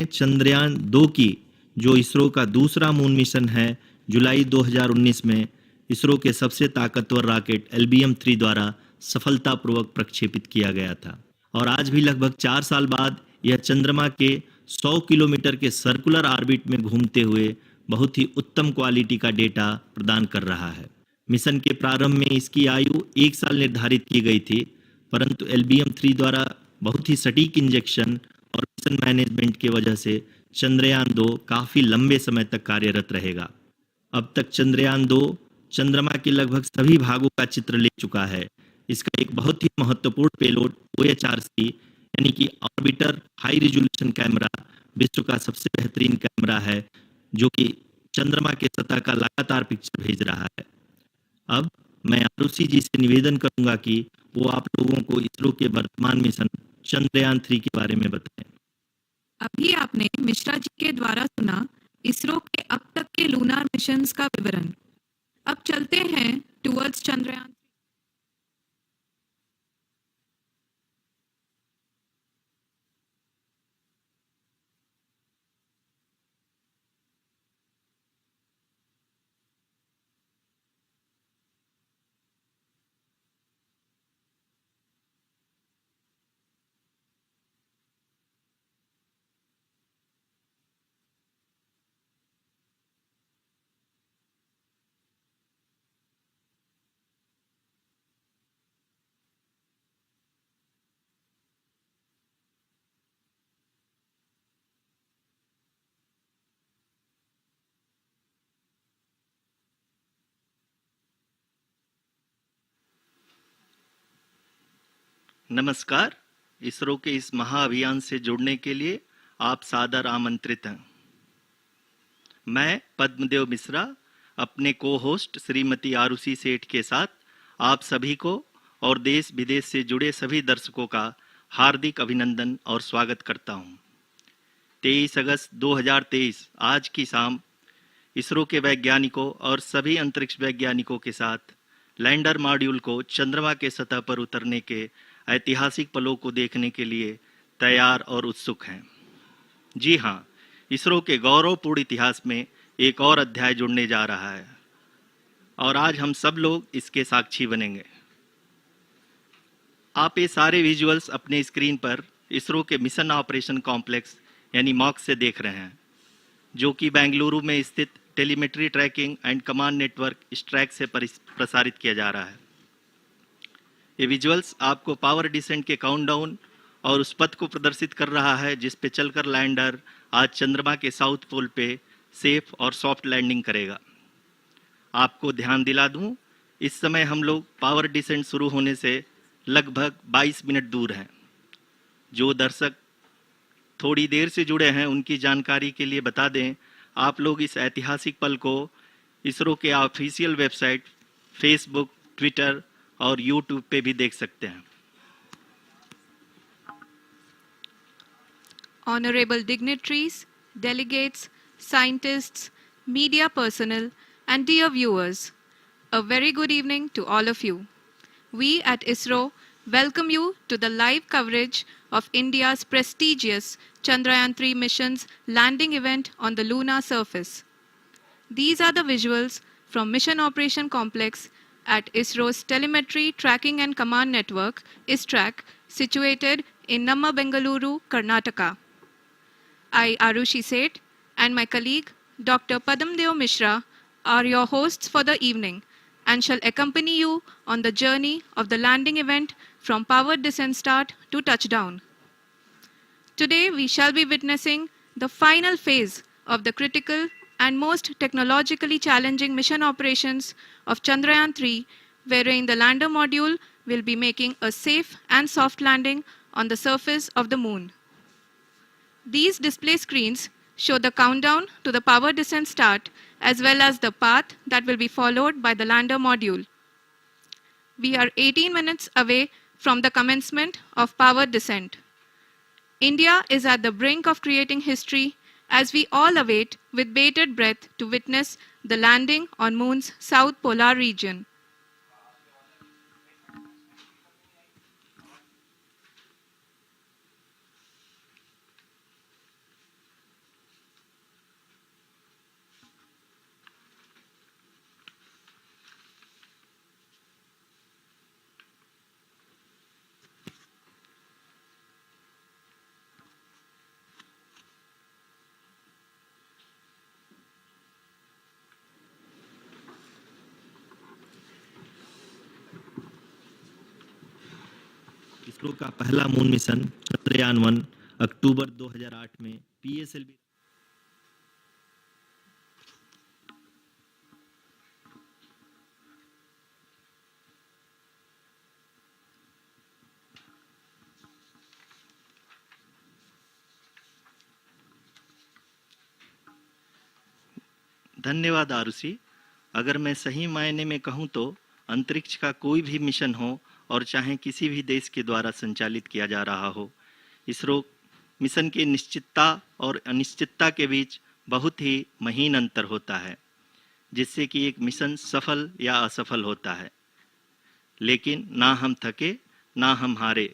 चंद्रयान 2 की, जो इसरो का दूसरा मून मिशन है, जुलाई 2019 में इसरो के सबसे ताकतवर रॉकेट LBM-3 द्वारा सफलतापूर्वक प्रक्षेपित किया गया था। और आज भी लगभग 4 साल बाद यह चंद्रमा के 100 किलोमीटर के सर्कुलर ऑर्बिट में घूमते हुए बहुत ही उत्तम क्वालिटी का डेटा प्रदान कर रहा है। मिशन के प्रारंभ में इसकी आयु 1 साल निर्धारित की गई थी, परंतु LBM-3 द्वारा बहुत ही सटीक इंजेक्शन और मिशन मैनेजमेंट की वजह से चंद्रयान 2 काफी लंबे समय तक कार्यरत रहेगा। अब तक चंद्रयान 2 चंद्रमा के लगभग सभी भागों का चित्र ले चुका है। इसका एक बहुत ही महत्वपूर्ण पेलोड OHRC यानी कि ऑर्बिटर हाई रिजोल्यूशन कैमरा विश्व का सबसे बेहतरीन कैमरा है, जो कि चंद्रमा के सतह का लगातार पिक्चर भेज रहा है। अब मैं आरुषि जी से निवेदन करूंगा कि वो आप लोगों को इसरो के वर्तमान मिशन चंद्रयान 3 के बारे में बताएं। अभी आपने मिश्रा जी के द्वारा सुना इसरो के अब तक के लूनार मिशंस का विवरण। अब चलते हैं टुवर्ड्स चंद्रयान। नमस्कार। इसरो के इस महाअभियान से जुड़ने के लिए आप सादर आमंत्रित हैं। मैं पद्मदेव मिश्रा अपने को होस्ट श्रीमती आरुषि सेठ के साथ आप सभी को और देश विदेश से जुड़े सभी दर्शकों का हार्दिक अभिनंदन और स्वागत करता हूं। 23 अगस्त 2023 आज की शाम इसरो के वैज्ञानिकों और सभी अंतरिक्ष वैज्ञानिकों के साथ लैंडर मॉड्यूल को चंद्रमा के सतह पर उतरने के ऐतिहासिक पलों को देखने के लिए तैयार और उत्सुक हैं। जी हाँ, इसरो के गौरवपूर्ण इतिहास में एक और अध्याय जुड़ने जा रहा है और आज हम सब लोग इसके साक्षी बनेंगे। आप ये सारे विजुअल्स अपने स्क्रीन पर इसरो के मिशन ऑपरेशन कॉम्प्लेक्स यानी मॉक से देख रहे हैं, जो कि बेंगलुरु में स्थित telemetry tracking and command network ISTRAC से प्रसारित किया जा रहा है। ये विजुअल्स आपको पावर डिसेंट के काउंटडाउन और उस पथ को प्रदर्शित कर रहा है जिस पे चलकर लैंडर आज चंद्रमा के साउथ पोल पे सेफ और सॉफ्ट लैंडिंग करेगा। आपको ध्यान दिला दूं, इस समय हम लोग पावर डिसेंट शुरू होने से लगभग 22 मिनट दूर हैं। जो दर्शक थोड़ी देर से जुड़े हैं उनकी जानकारी के लिए बता दें, आप लोग इस ऐतिहासिक पल को इसरो के ऑफिशियल वेबसाइट, फेसबुक, ट्विटर और यूट्यूब पे भी देख सकते हैं। Honorable dignitaries, delegates, scientists, media personnel, and dear viewers, a very good evening to all of you. We at ISRO welcome you to the live coverage of India's prestigious Chandrayaan-3 mission's landing event on the lunar surface. These are the visuals from Mission Operation Complex at ISRO's Telemetry Tracking and Command Network, ISTRAC, situated in Namma, Bengaluru, Karnataka. I, Arushi Seth, and my colleague, Dr. Padamdeo Mishra, are your hosts for the evening and shall accompany you on the journey of the landing event from powered descent start to touchdown. Today, we shall be witnessing the final phase of the critical and most technologically challenging mission operations of Chandrayaan-3, wherein the lander module will be making a safe and soft landing on the surface of the moon. These display screens show the countdown to the power descent start as well as the path that will be followed by the lander module. We are 18 minutes away from the commencement of power descent. India is at the brink of creating history as we all await with bated breath to witness the landing on Moon's south polar region. ISRO का पहला moon mission Chandrayaan 1 अक्टूबर 2008 में PSLV धन्यवाद आरुषि। अगर मैं सही मायने में कहूं तो अंतरिक्ष का कोई भी मिशन हो और चाहे किसी भी देश के द्वारा संचालित किया जा रहा हो, इसरो मिशन की निश्चितता और अनिश्चितता के बीच बहुत ही महीन अंतर होता है, जिससे कि एक मिशन सफल या असफल होता है। लेकिन ना हम थके ना हम हारे।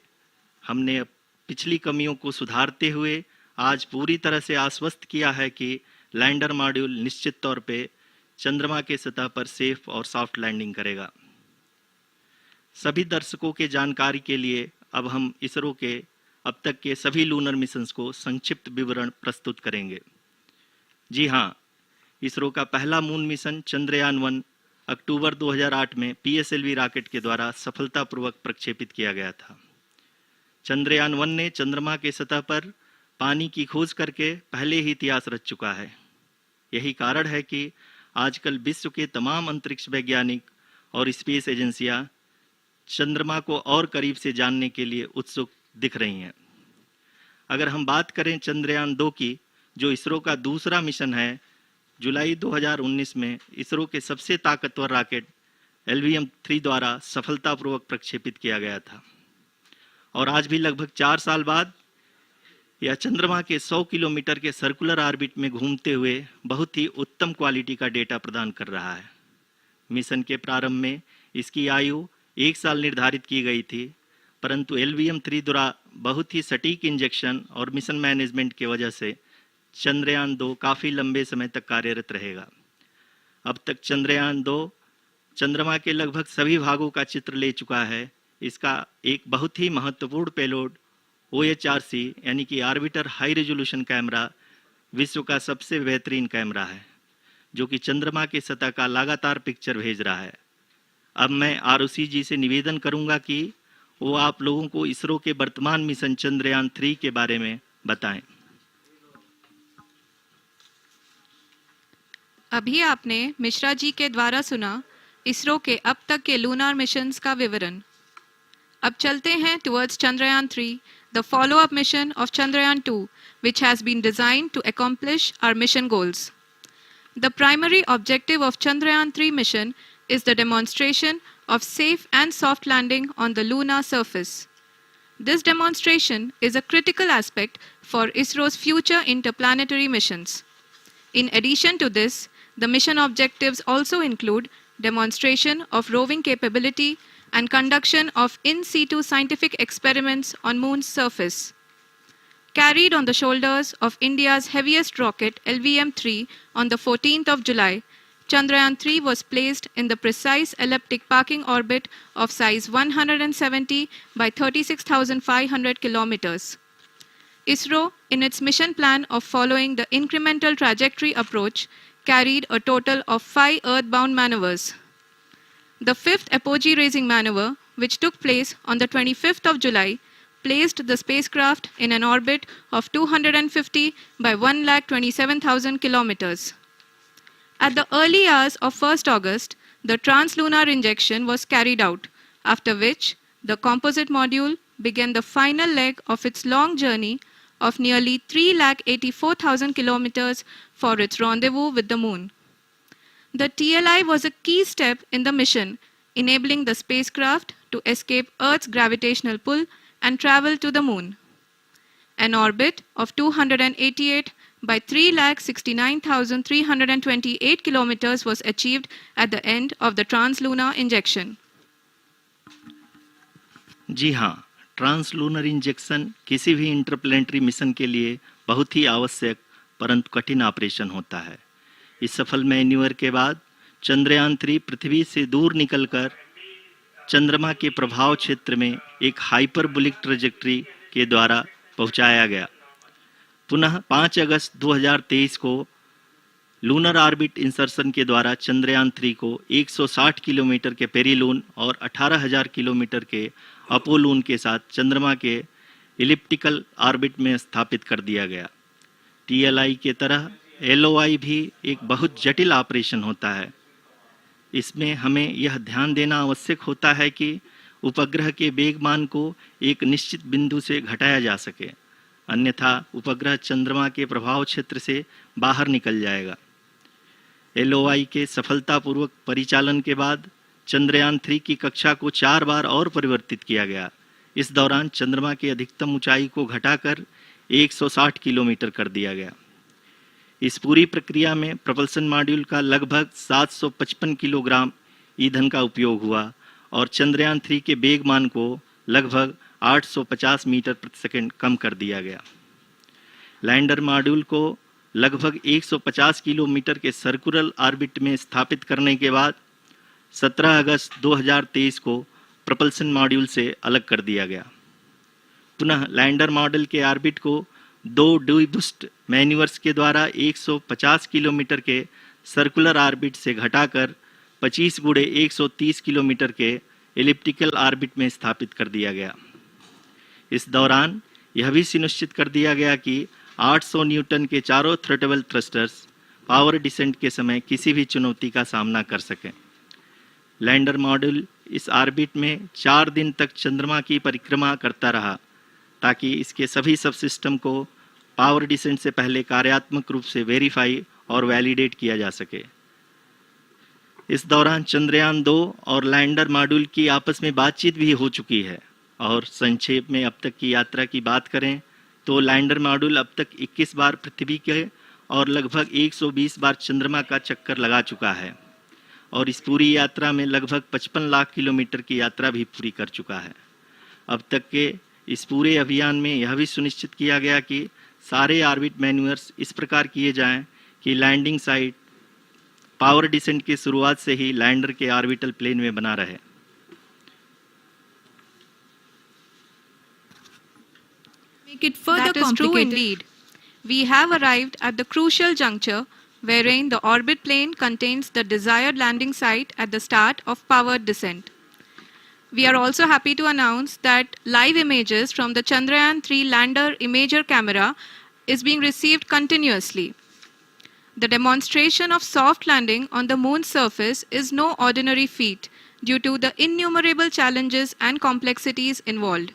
हमने पिछली कमियों को सुधारते हुए आज पूरी तरह से आश्वस्त किया है कि लैंडर मॉड्यूल निश्चित तौर पे चंद्रमा के सतह पर सेफ और सॉफ्ट लैंडिंग करेगा। सभी दर्शकों के जानकारी के लिए अब हम इसरो के अब तक के सभी लूनर मिशंस को संक्षिप्त विवरण प्रस्तुत करेंगे। जी हाँ, इसरो का पहला मून मिशन चंद्रयान 1 अक्टूबर 2008 में पीएसएलवी रॉकेट के द्वारा सफलतापूर्वक प्रक्षेपित किया गया था। चंद्रयान 1 ने चंद्रमा के सतह पर पानी की खोज करके पहले ही इतिहास रच चुका है। यही कारण है कि आजकल विश्व के तमाम अंतरिक्ष वैज्ञानिक और स्पेस एजेंसियां चंद्रमा को और करीब से जानने के लिए उत्सुक दिख रही हैं। अगर हम बात करें चंद्रयान 2 की, जो इसरो का दूसरा मिशन है, जुलाई 2019 में इसरो के सबसे ताकतवर रॉकेट LVM-3 द्वारा सफलतापूर्वक प्रक्षेपित किया गया था और आज भी लगभग 4 साल बाद यह चंद्रमा के 100 किलोमीटर के सर्कुलर ऑर्बिट में घूमते हुए बहुत ही उत्तम क्वालिटी का डेटा प्रदान कर रहा है। मिशन के प्रारंभ में इसकी आयु 1 साल निर्धारित की गई थी, परंतु LVM-3 द्वारा बहुत ही सटीक इंजेक्शन और मिशन मैनेजमेंट की वजह से चंद्रयान 2 काफ़ी लंबे समय तक कार्यरत रहेगा। अब तक चंद्रयान 2 चंद्रमा के लगभग सभी भागों का चित्र ले चुका है। इसका एक बहुत ही महत्वपूर्ण पेलोड OHRC यानी कि ऑर्बिटर हाई रेजोल्यूशन कैमरा विश्व का सबसे बेहतरीन कैमरा है, जो कि चंद्रमा के सतह का लगातार पिक्चर भेज रहा है। अब मैं आरुषि जी से निवेदन करूंगा कि वो आप लोगों को इसरो के वर्तमान मिशन चंद्रयान 3 के बारे में बताएं। अभी आपने मिश्रा जी के द्वारा सुना इसरो के अब तक के लूनार मिशंस का विवरण। अब चलते हैं towards Chandrayaan 3, the follow-up mission of Chandrayaan 2, which has been designed to accomplish our mission goals. The primary objective of Chandrayaan 3 mission is the demonstration of safe and soft landing on the lunar surface. This demonstration is a critical aspect for ISRO's future interplanetary missions. In addition to this, the mission objectives also include demonstration of roving capability and conduction of in situ scientific experiments on Moon's surface. Carried on the shoulders of India's heaviest rocket LVM-3 on the 14th of July, Chandrayaan 3 was placed in the precise elliptic parking orbit of size 170 by 36,500 kilometers. ISRO, in its mission plan of following the incremental trajectory approach, carried a total of 5 earthbound maneuvers. The fifth apogee raising maneuver, which took place on the 25th of July, placed the spacecraft in an orbit of 250 by 1,27,000 kilometers. At the early hours of 1st August, the translunar injection was carried out, after which the composite module began the final leg of its long journey of nearly 3,84,000 kilometers for its rendezvous with the Moon. The TLI was a key step in the mission, enabling the spacecraft to escape Earth's gravitational pull and travel to the Moon. An orbit of 288 by 3,69,328 kilometers was achieved at the end of the translunar injection. जी हाँ, translunar injection किसी भी interplanetary mission के लिए बहुत ही आवश्यक परंतु कठिन operation होता है। इस सफल मैन्यूवर के बाद चंद्रयान 3 पृथ्वी से दूर निकलकर चंद्रमा के प्रभाव क्षेत्र में एक हाइपरबोलिक ट्रेजेक्टरी के द्वारा पहुंचाया गया। पुनः 5 अगस्त 2023 को लूनर ऑर्बिट इंसर्शन के द्वारा चंद्रयान 3 को 160 किलोमीटर के पेरिलून और 18,000 किलोमीटर के अपोलून के साथ चंद्रमा के इलिप्टिकल ऑर्बिट में स्थापित कर दिया गया। टीएलआई के तरह एलओआई भी एक बहुत जटिल ऑपरेशन होता है। इसमें हमें यह ध्यान देना आवश्यक होता है कि उपग्रह के वेगमान को एक निश्चित बिंदु से घटाया जा सके, अन्यथा उपग्रह चंद्रमा के प्रभाव क्षेत्र से बाहर निकल जाएगा। एलओआई के सफलतापूर्वक परिचालन के बाद चंद्रयान 3 की कक्षा को 4 बार और परिवर्तित किया गया। इस दौरान चंद्रमा की अधिकतम ऊंचाई को घटाकर 160 किलोमीटर कर दिया गया। इस पूरी प्रक्रिया में प्रपल्सन मॉड्यूल का लगभग 755 किलोग्राम ईंधन का उपयोग हुआ और चंद्रयान 3 के वेगमान को लगभग 850 मीटर प्रति सेकंड कम कर दिया गया। लैंडर मॉड्यूल को लगभग 150 किलोमीटर के सर्कुलर ऑर्बिट में स्थापित करने के बाद 17 अगस्त 2023 को प्रपल्सन मॉड्यूल से अलग कर दिया गया। पुनः लैंडर मॉडल के ऑर्बिट को 2 डीबूस्ट मैन्यूवर्स के द्वारा 150 किलोमीटर के सर्कुलर ऑर्बिट से घटाकर 25 गुणे 130 किलोमीटर के एलिप्टिकल ऑर्बिट में स्थापित कर दिया गया। इस दौरान यह भी सुनिश्चित कर दिया गया कि 800 न्यूटन के चारों थ्रोटेबल थ्रस्टर्स पावर डिसेंट के समय किसी भी चुनौती का सामना कर सकें। लैंडर मॉड्यूल इस ऑर्बिट में 4 दिन तक चंद्रमा की परिक्रमा करता रहा ताकि इसके सभी सब सिस्टम को पावर डिसेंट से पहले कार्यात्मक रूप से वेरीफाई और वैलिडेट किया जा सके। इस दौरान चंद्रयान 2 और लैंडर मॉड्यूल की आपस में बातचीत भी हो चुकी है। और संक्षेप में अब तक की यात्रा की बात करें तो लैंडर मॉड्यूल अब तक 21 बार पृथ्वी के और लगभग 120 बार चंद्रमा का चक्कर लगा चुका है और इस पूरी यात्रा में लगभग 55 लाख किलोमीटर की यात्रा भी पूरी कर चुका है। अब तक के इस पूरे अभियान में यह भी सुनिश्चित किया गया कि सारे ऑर्बिट मैन्यूवर्स इस प्रकार किए जाएं कि लैंडिंग साइट पावर डिसेंट की शुरुआत से ही लैंडर के ऑर्बिटल प्लेन में बना रहे। Make it further that is true indeed. We have arrived at the crucial juncture wherein the orbit plane contains the desired landing site at the start of powered descent. We are also happy to announce that live images from the Chandrayaan 3 lander imager camera is being received continuously. The demonstration of soft landing on the moon's surface is no ordinary feat due to the innumerable challenges and complexities involved.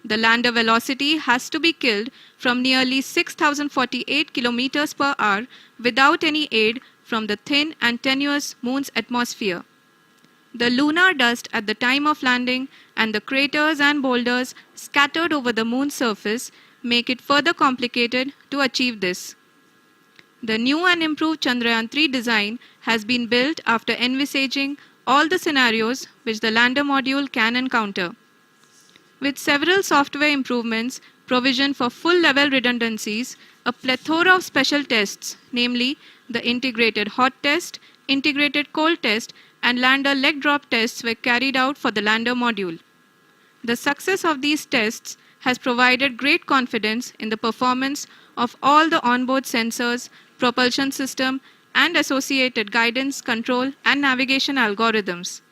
The lander velocity has to be killed from nearly 6,048 kilometers per hour without any aid from the thin and tenuous moon's atmosphere. The lunar dust at the time of landing and the craters and boulders scattered over the moon's surface make it further complicated to achieve this. The new and improved Chandrayaan 3 design has been built after envisaging all the scenarios which the lander module can encounter. With several software improvements, provision for full-level redundancies, a plethora of special tests, namely the integrated hot test, integrated cold test, and lander leg drop tests were carried out for the lander module. The success of these tests has provided great confidence in the performance of all the onboard sensors, propulsion system, and associated guidance, control, and navigation algorithms.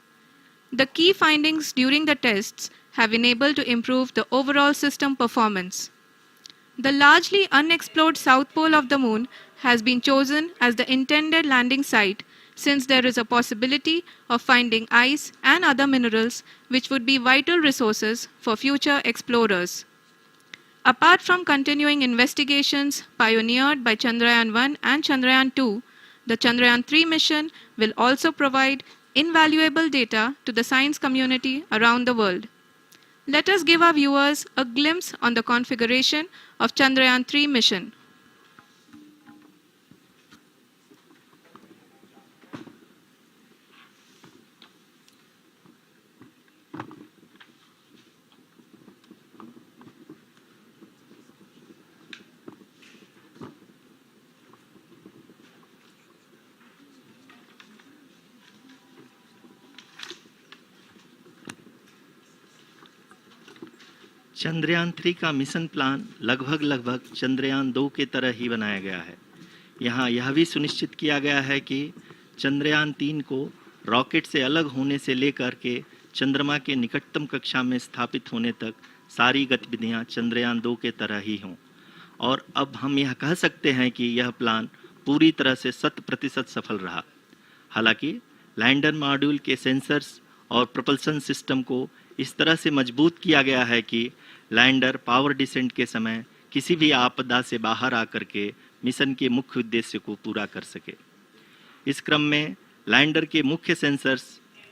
The key findings during the tests have enabled to improve the overall system performance. The largely unexplored south pole of the moon has been chosen as the intended landing site since there is a possibility of finding ice and other minerals which would be vital resources for future explorers. Apart from continuing investigations pioneered by Chandrayaan 1 and Chandrayaan 2, the Chandrayaan 3 mission will also provide invaluable data to the science community around the world. Let us give our viewers a glimpse on the configuration of Chandrayaan 3 mission. Chandrayaan 3 का mission plan लगभग चंद्रयान 2 के तरह ही बनाया गया है। यहाँ यह भी सुनिश्चित किया गया है कि चंद्रयान 3 को रॉकेट से अलग होने से लेकर के चंद्रमा के निकटतम कक्षा में स्थापित होने तक सारी गतिविधियां चंद्रयान 2 के तरह ही हों। और अब हम यह कह सकते हैं कि यह प्लान पूरी तरह से 100% सफल रहा। हालांकि लैंडर मॉड्यूल के सेंसर्स और propulsion सिस्टम को इस तरह से मजबूत किया गया है कि लैंडर पावर डिसेंट के समय किसी भी आपदा से बाहर आकर के मिशन के मुख्य उद्देश्य को पूरा कर सके। इस क्रम में लैंडर के मुख्य सेंसर्स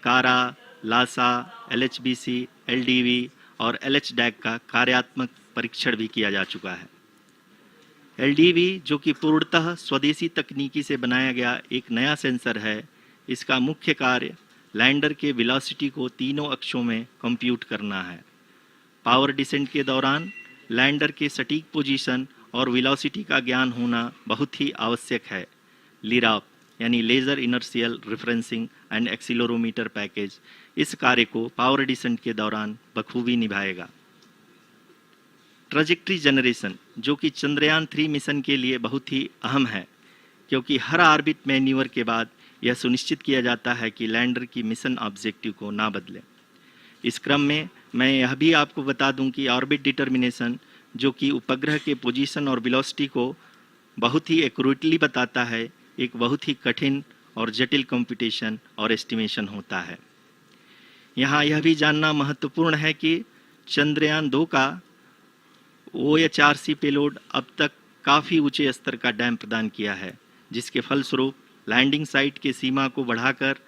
कारा, लासा, LHBC, LDV और LHDAC का कार्यात्मक परीक्षण भी किया जा चुका है। LDV जो कि पूर्णतः स्वदेशी तकनीकी से बनाया गया एक नया सेंसर है, इसका मुख्य कार्य लैंडर के वेलोसिटी को तीनों अक्षों में कंप्यूट करना है। पावर डिसेंट के दौरान लैंडर के सटीक पोजीशन और वेलोसिटी का ज्ञान होना बहुत ही आवश्यक है। लिराप यानी laser inertial referencing and accelerometer package इस कार्य को पावर डिसेंट के दौरान बखूबी निभाएगा। ट्रैजेक्टरी जनरेशन जो कि चंद्रयान 3 मिशन के लिए बहुत ही अहम है, क्योंकि हर ऑर्बिट मैन्यूवर के बाद यह सुनिश्चित किया जाता है कि लैंडर की मिशन ऑब्जेक्टिव को ना बदले। इस क्रम में मैं यह भी आपको बता दूं कि ऑर्बिट डिटर्मिनेशन जो कि उपग्रह के पोजीशन और वेलोसिटी को बहुत ही एक्यूरेटली बताता है, एक बहुत ही कठिन और जटिल कंप्यूटेशन और एस्टिमेशन होता है। यहाँ यह भी जानना महत्वपूर्ण है कि चंद्रयान 2 का OHRC पेलोड अब तक काफ़ी ऊंचे स्तर का डैम प्रदान किया है, जिसके फलस्वरूप लैंडिंग साइट के सीमा को बढ़ाकर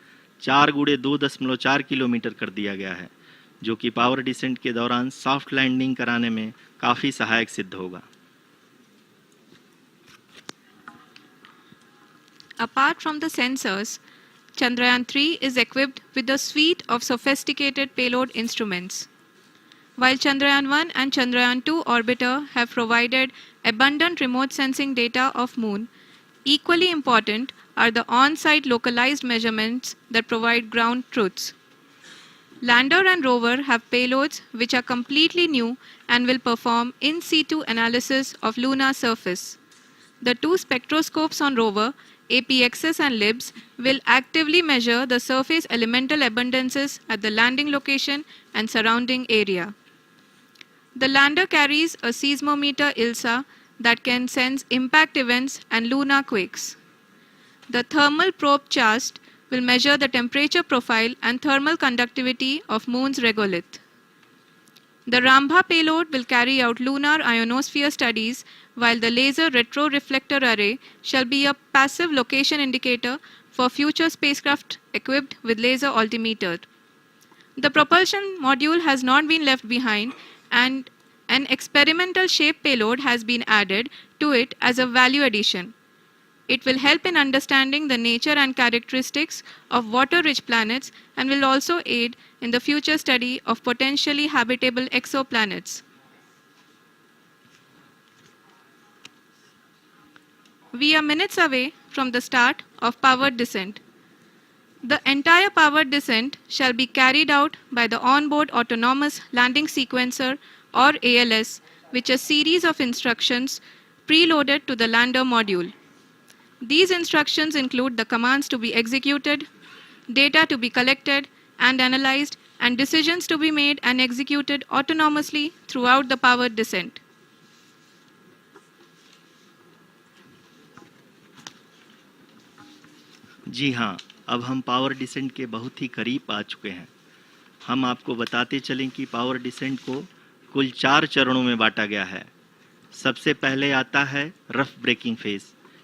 4 × 2.4 किलोमीटर कर दिया गया है, जो कि पावर डिसेंट के दौरान सॉफ्ट लैंडिंग कराने में काफ़ी सहायक सिद्ध होगा। Apart from the sensors, Chandrayaan 3 is equipped with a suite of sophisticated payload instruments. While Chandrayaan 1 and Chandrayaan 2 orbiter have provided abundant remote sensing data of Moon, equally important are the on-site localized measurements that provide ground truths. Lander and rover have payloads which are completely new and will perform in situ analysis of lunar surface. The two spectroscopes on rover, APXS and LIBS, will actively measure the surface elemental abundances at the landing location and surrounding area. The lander carries a seismometer ILSA that can sense impact events and lunar quakes. The thermal probe CHAST will measure the temperature profile and thermal conductivity of Moon's regolith. The Rambha payload will carry out lunar ionosphere studies, while the laser retroreflector array shall be a passive location indicator for future spacecraft equipped with laser altimeter. The propulsion module has not been left behind, and an experimental shape payload has been added to it as a value addition. It will help in understanding the nature and characteristics of water-rich planets and will also aid in the future study of potentially habitable exoplanets. We are minutes away from the start of powered descent. The entire powered descent shall be carried out by the onboard autonomous landing sequencer or ALS, which is a series of instructions preloaded to the lander module. These instructions include the commands to be executed, data to be collected and analyzed, and decisions to be made and executed autonomously throughout the powered descent. जी हाँ, अब हम power descent के बहुत ही करीब आ चुके हैं। हम आपको बताते चलें कि पावर डिसेंट को कुल 4 चरणों में बांटा गया है। सबसे पहले आता है रफ ब्रेकिंग फेज,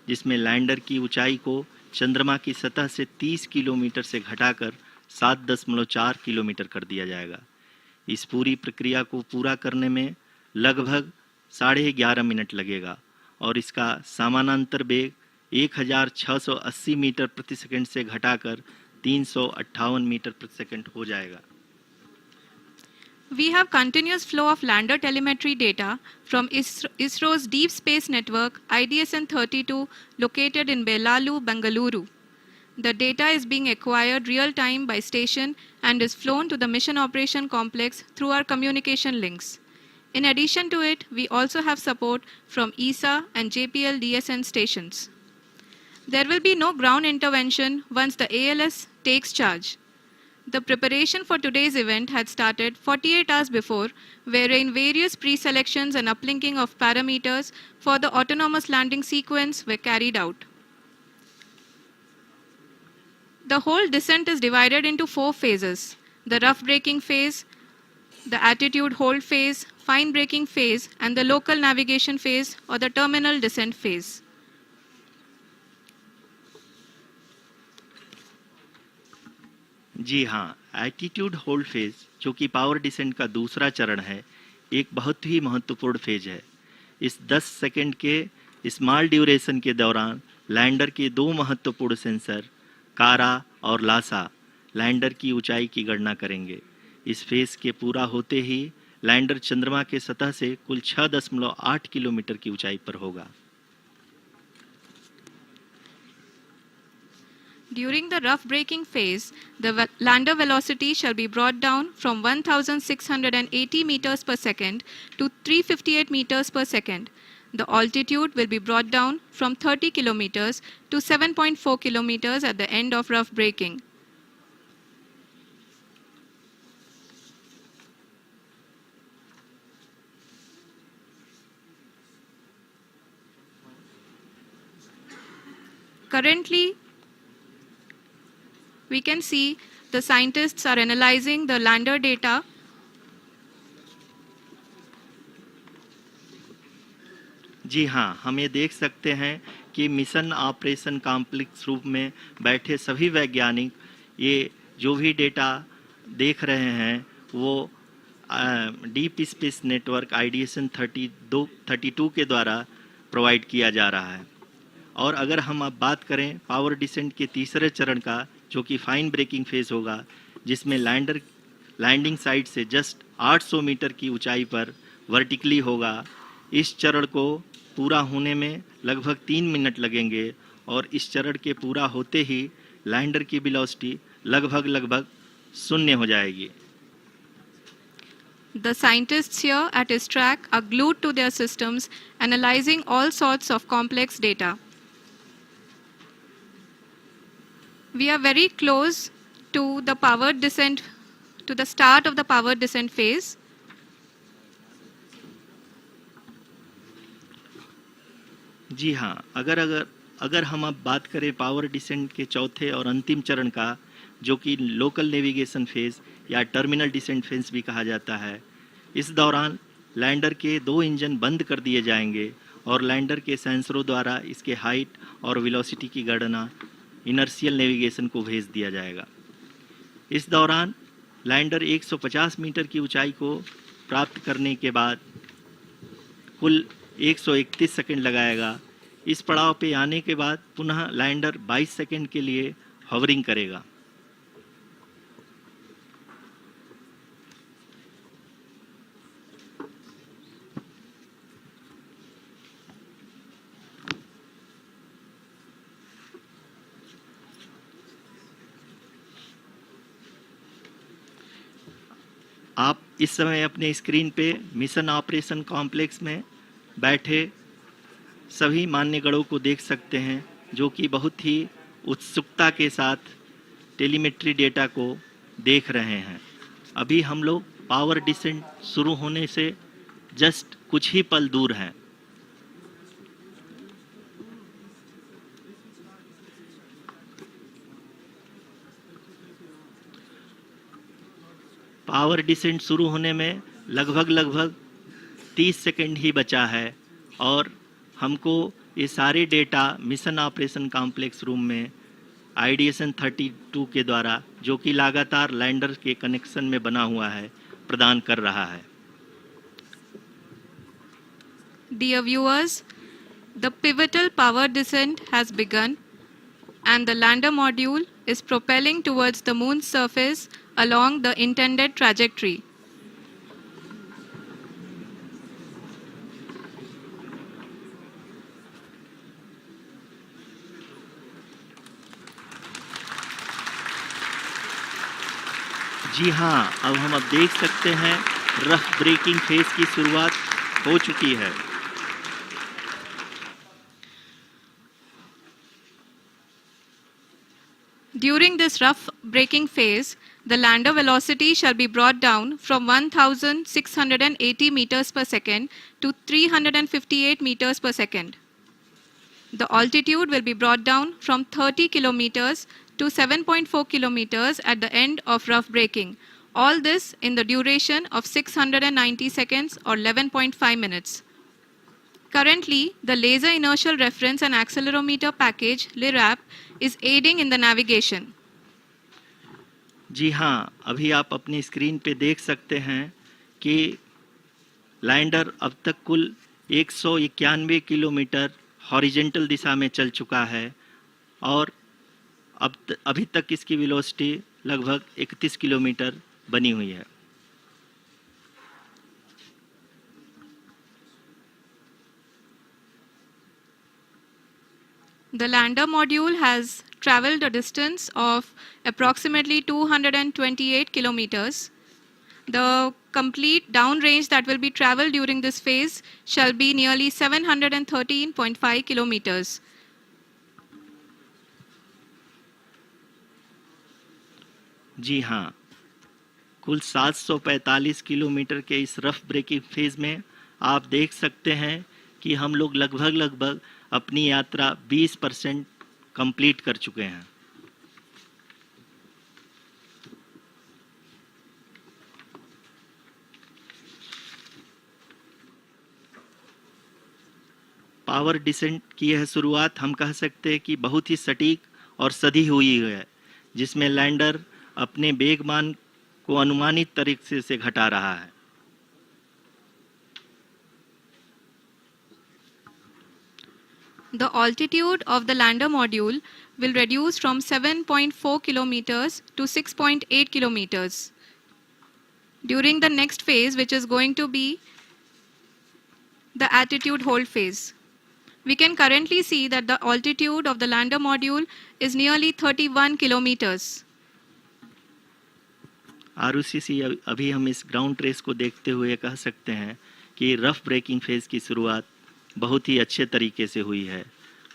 जिसमें लैंडर की ऊंचाई को चंद्रमा की सतह से 30 किलोमीटर से घटाकर 7.4 किलोमीटर कर दिया जाएगा। इस पूरी प्रक्रिया को पूरा करने में लगभग 11.5 मिनट लगेगा और इसका समानांतर वेग 1680 मीटर प्रति सेकंड से घटाकर 358 मीटर प्रति सेकंड हो जाएगा। We have continuous flow of lander telemetry data from ISRO's Deep Space Network IDSN-32 located in Belalu, Bengaluru. The data is being acquired real-time by station and is flown to the Mission Operation Complex through our communication links. In addition to it, we also have support from ESA and JPL DSN stations. There will be no ground intervention once the ALS takes charge. The preparation for today's event had started 48 hours before, wherein various pre-selections and uplinking of parameters for the autonomous landing sequence were carried out. The whole descent is divided into 4 phases: the rough braking phase, the attitude hold phase, fine braking phase, and the local navigation phase or the terminal descent phase. जी हाँ, attitude hold phase, जो कि power descent का दूसरा चरण है, एक बहुत ही महत्वपूर्ण फेज है। इस 10 सेकंड के स्मॉल ड्यूरेशन के दौरान लैंडर के 2 महत्वपूर्ण सेंसर कारा और लासा लैंडर की ऊंचाई की गणना करेंगे। इस फेज के पूरा होते ही लैंडर चंद्रमा के सतह से कुल 6.8 किलोमीटर की ऊंचाई पर होगा। During the rough braking phase, the lander velocity shall be brought down from 1,680 meters per second to 358 meters per second. The altitude will be brought down from 30 kilometers to 7.4 kilometers at the end of rough braking. Currently, we can see the scientists are analyzing the lander data. जी हाँ, हम ये देख सकते हैं कि mission operation complex रूप में बैठे सभी वैज्ञानिक ये जो भी डेटा देख रहे हैं वो डीप स्पेस नेटवर्क आईडीएसन 32 के द्वारा प्रोवाइड किया जा रहा है। और अगर हम अब बात करें पावर डिसेंट के तीसरे चरण का, जो कि फाइन ब्रेकिंग फेज होगा, जिसमें लैंडर लैंडिंग साइट से जस्ट 800 मीटर की ऊंचाई पर वर्टिकली होगा। इस चरण को पूरा होने में लगभग 3 मिनट लगेंगे और इस चरण के पूरा होते ही लैंडर की वेलोसिटी लगभग 0 हो जाएगी। The scientists here at ISTRAC are glued to their systems, analyzing all sorts of complex data. We are very close to the powered descent, to the start of the powered descent phase. जी हाँ, अगर हम अब बात करें power descent के चौथे और अंतिम चरण का, जो कि लोकल नेविगेशन फेज या टर्मिनल डिसेंट फेज भी कहा जाता है, इस दौरान लैंडर के 2 इंजन बंद कर दिए जाएंगे और लैंडर के सेंसरों द्वारा इसके हाइट और वेलोसिटी की गणना इनर्शियल नेविगेशन को भेज दिया जाएगा। इस दौरान लैंडर 150 मीटर की ऊंचाई को प्राप्त करने के बाद कुल 131 सेकंड लगाएगा। इस पड़ाव पे आने के बाद पुनः लैंडर 22 सेकंड के लिए हॉवरिंग करेगा। आप इस समय अपने स्क्रीन पे मिशन ऑपरेशन कॉम्प्लेक्स में बैठे सभी मान्यगणों को देख सकते हैं, जो कि बहुत ही उत्सुकता के साथ टेलीमेट्री डेटा को देख रहे हैं। अभी हम लोग पावर डिसेंट शुरू होने से जस्ट कुछ ही पल दूर हैं। पावर डिसेंट शुरू होने में लगभग 30 सेकंड ही बचा है और हमको ये सारे data mission operation complex room में आईडीएसन 32 के द्वारा, जो कि लगातार लैंडर के कनेक्शन में बना हुआ है, प्रदान कर रहा है। Dear viewers, the pivotal power descent has begun and the lander module is propelling towards the moon's surface along the intended trajectory. जी हाँ, अब हम देख सकते हैं रफ ब्रेकिंग फेज की शुरुआत हो चुकी है। During this rough braking phase, the lander velocity shall be brought down from 1680 meters per second to 358 meters per second. The altitude will be brought down from 30 kilometers to 7.4 kilometers at the end of rough braking. All this in the duration of 690 seconds or 11.5 minutes. Currently, the Laser Inertial Reference and Accelerometer package (LIRAP) is aiding in the navigation. जी हाँ, अभी आप अपनी screen पे देख सकते हैं कि lander अब तक कुल 191 किलोमीटर हॉरिजेंटल दिशा में चल चुका है और अभी तक इसकी वेलोसिटी लगभग 31 किलोमीटर बनी हुई है. The lander module has traveled a distance of approximately 228 kilometers. The complete downrange that will be traveled during this phase shall be nearly 713.5 kilometers. जी हाँ, कुल 745 किलोमीटर के इस रफ ब्रेकिंग फेज में आप देख सकते हैं कि हम लोग लगभग अपनी यात्रा 20% कंप्लीट कर चुके हैं. पावर डिसेंट की यह शुरुआत हम कह सकते हैं कि बहुत ही सटीक और सधी हुई है, जिसमें लैंडर अपने वेगमान को अनुमानित तरीके से घटा रहा है. The altitude of the lander module will reduce from 7.4 kilometers to 6.8 kilometers. During the next phase, which is going to be the attitude hold phase, we can currently see that the altitude of the lander module is nearly 31 kilometers. Arushi, अभी हम इस ground trace को देखते हुए कह सकते हैं कि रफ ब्रेकिंग फेज की शुरुआत बहुत ही अच्छे तरीके से हुई है.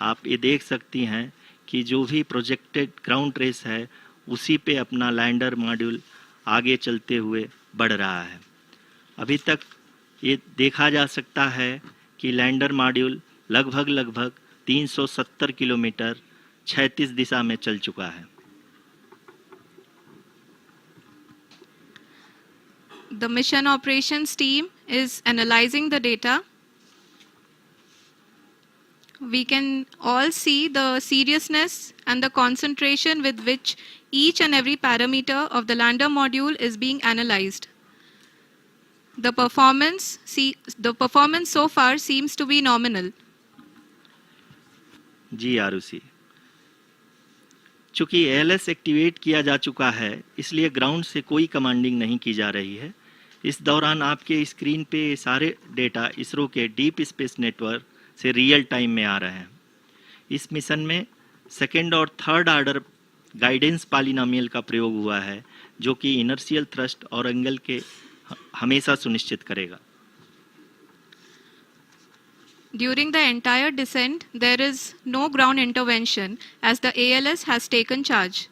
आप ये देख सकती हैं कि जो भी प्रोजेक्टेड ग्राउंड ट्रेस है उसी पे अपना लैंडर मॉड्यूल आगे चलते हुए बढ़ रहा है. अभी तक ये देखा जा सकता है कि लैंडर मॉड्यूल लगभग 370 किलोमीटर क्षैतिज दिशा में चल चुका है. The mission operations team is analyzing the data. We can all see the seriousness and the concentration with which each and every parameter of the lander module is being analyzed. The performance so far seems to be nominal. जी आरुषि, चूंकि ALS activate किया जा चुका है इसलिए ground से कोई commanding नहीं की जा रही है. इस दौरान आपके स्क्रीन पे सारे डेटा इसरो के डीप स्पेस नेटवर्क से रियल टाइम में आ रहे हैं. इस मिशन में सेकेंड और थर्ड ऑर्डर गाइडेंस पॉलिनोमियल का प्रयोग हुआ है जो कि इनर्शियल थ्रस्ट और एंगल के हमेशा सुनिश्चित करेगा. During the entire descent, there is no ground intervention as the ALS has taken charge.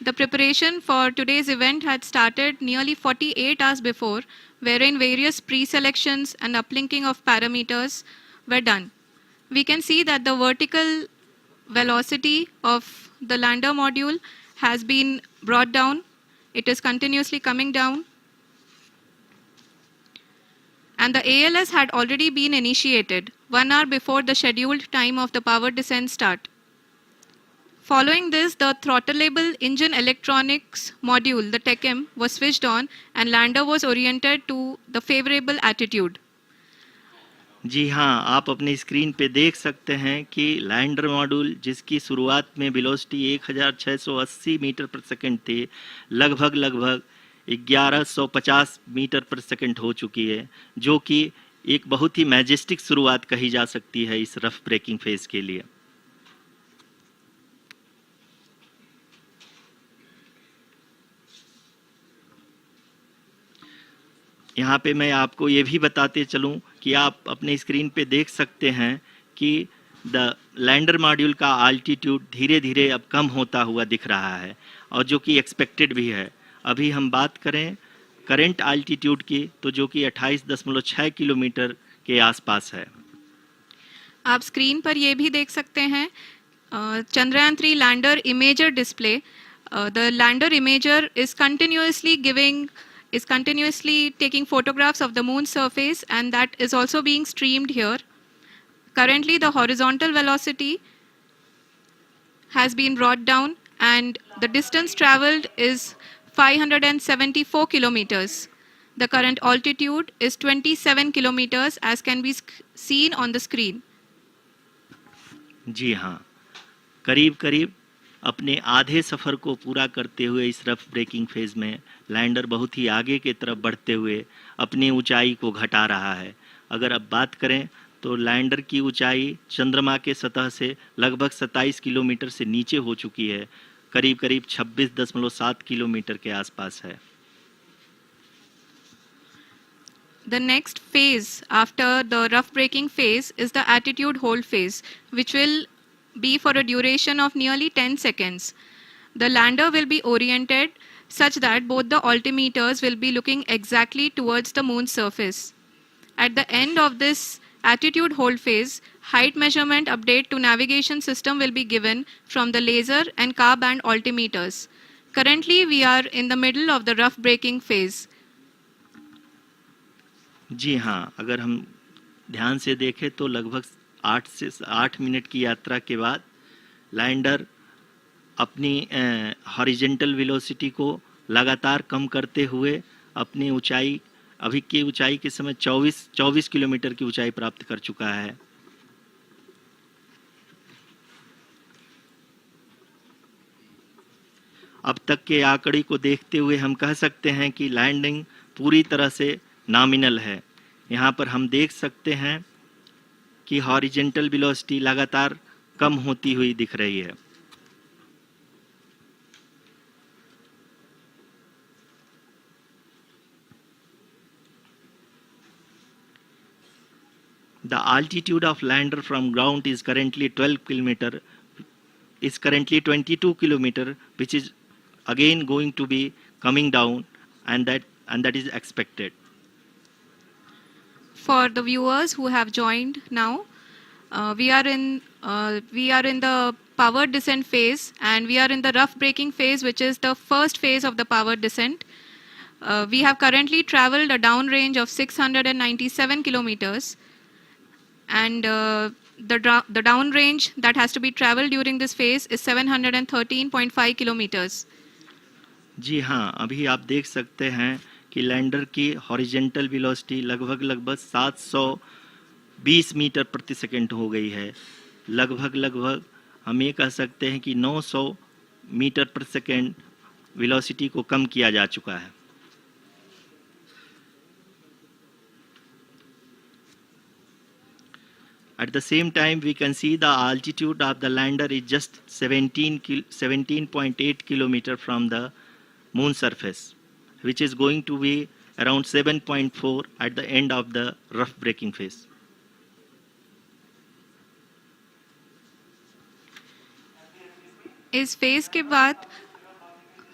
The preparation for today's event had started nearly 48 hours before, wherein various pre-selections and uplinking of parameters were done. We can see that the vertical velocity of the lander module has been brought down. It is continuously coming down. And the ALS had already been initiated 1 hour before the scheduled time of the power descent start. Following this, the throttleable engine electronics module, the TECM, was switched on and lander was oriented to the favorable attitude. जी हाँ, आप अपनी screen पे देख सकते हैं कि lander module जिसकी शुरुआत में वेलोसिटी 1680 मीटर पर सेकंड थी, लगभग 1150 मीटर पर सेकंड हो चुकी है, जो कि एक बहुत ही मैजेस्टिक शुरुआत कही जा सकती है इस रफ ब्रेकिंग फेज के लिए. यहाँ पे मैं आपको ये भी बताते चलूँ कि आप अपने स्क्रीन पे देख सकते हैं कि द लैंडर मॉड्यूल का आल्टीट्यूड धीरे धीरे अब कम होता हुआ दिख रहा है और जो कि एक्सपेक्टेड भी है। अभी हम बात करें करंट आल्टीट्यूड की तो जो कि 28.6 किलोमीटर के आसपास है। आप स्क्रीन पर ये भी देख सकते हैं Chandrayaan 3 lander imager display. The lander imager is continuously taking photographs of the moon surface, and that is also being streamed here. Currently the horizontal velocity has been brought down and the distance traveled is 574 kilometers. The current altitude is 27 kilometers as can be seen on the screen. जी हाँ, करीब करीब अपने आधे सफ़र को पूरा करते हुए इस रफ ब्रेकिंग फेज में लैंडर बहुत ही आगे की तरफ बढ़ते हुए अपनी ऊंचाई को घटा रहा है। अगर अब बात करें तो लैंडर की ऊंचाई चंद्रमा के सतह से लगभग 27 किलोमीटर से नीचे हो चुकी है, करीब करीब 26.7 किलोमीटर के आसपास है। The next phase after the rough braking phase is the attitude hold phase, which will be for a duration of nearly 10 seconds. The lander will be oriented such that both the altimeters will be looking exactly towards the moon's surface. At the end of this attitude hold phase, height measurement update to navigation system will be given from the laser and car band altimeters. Currently, we are in the middle of the rough braking phase. जी हाँ, अगर हम ध्यान से देखें तो लगभग 8 minute की यात्रा के बाद लैंडर अपनी हॉरिजेंटल वेलोसिटी को लगातार कम करते हुए अपनी ऊंचाई अभी की ऊंचाई के समय 24 किलोमीटर की ऊंचाई प्राप्त कर चुका है। अब तक के आंकड़े को देखते हुए हम कह सकते हैं कि लैंडिंग पूरी तरह से नॉमिनल है। यहाँ पर हम देख सकते हैं कि हॉरिजेंटल वेलोसिटी लगातार कम होती हुई दिख रही है। The altitude of lander from ground is currently 22 kilometer, which is again going to be coming down, and that is expected. For the viewers who have joined now, we are in the powered descent phase, and we are in the rough braking phase, which is the first phase of the powered descent. We have currently traveled a downrange of 697 kilometers, and the downrange that has to be traveled during this phase is 713.5 kilometers. जी हाँ, अभी आप देख सकते हैं कि lander की horizontal velocity लगभग 720 metre प्रति सेकंड हो गई है। लगभग हम ये कह सकते हैं कि 900 मीटर प्रति सेकंड वेलोसिटी को कम किया जा चुका है। At the same time, we can see the altitude of the lander is just 17.8 kilometer from the moon surface, which is going to be around 7.4 at the end of the rough braking phase. इस phase के बाद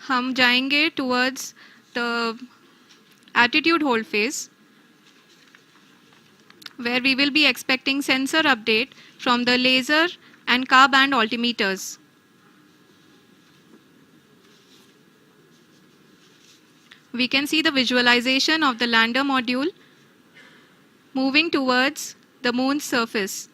हम जाएंगे towards the attitude hold phase, where we will be expecting sensor update from the laser and car band altimeters. We can see the visualization of the lander module moving towards the moon's surface.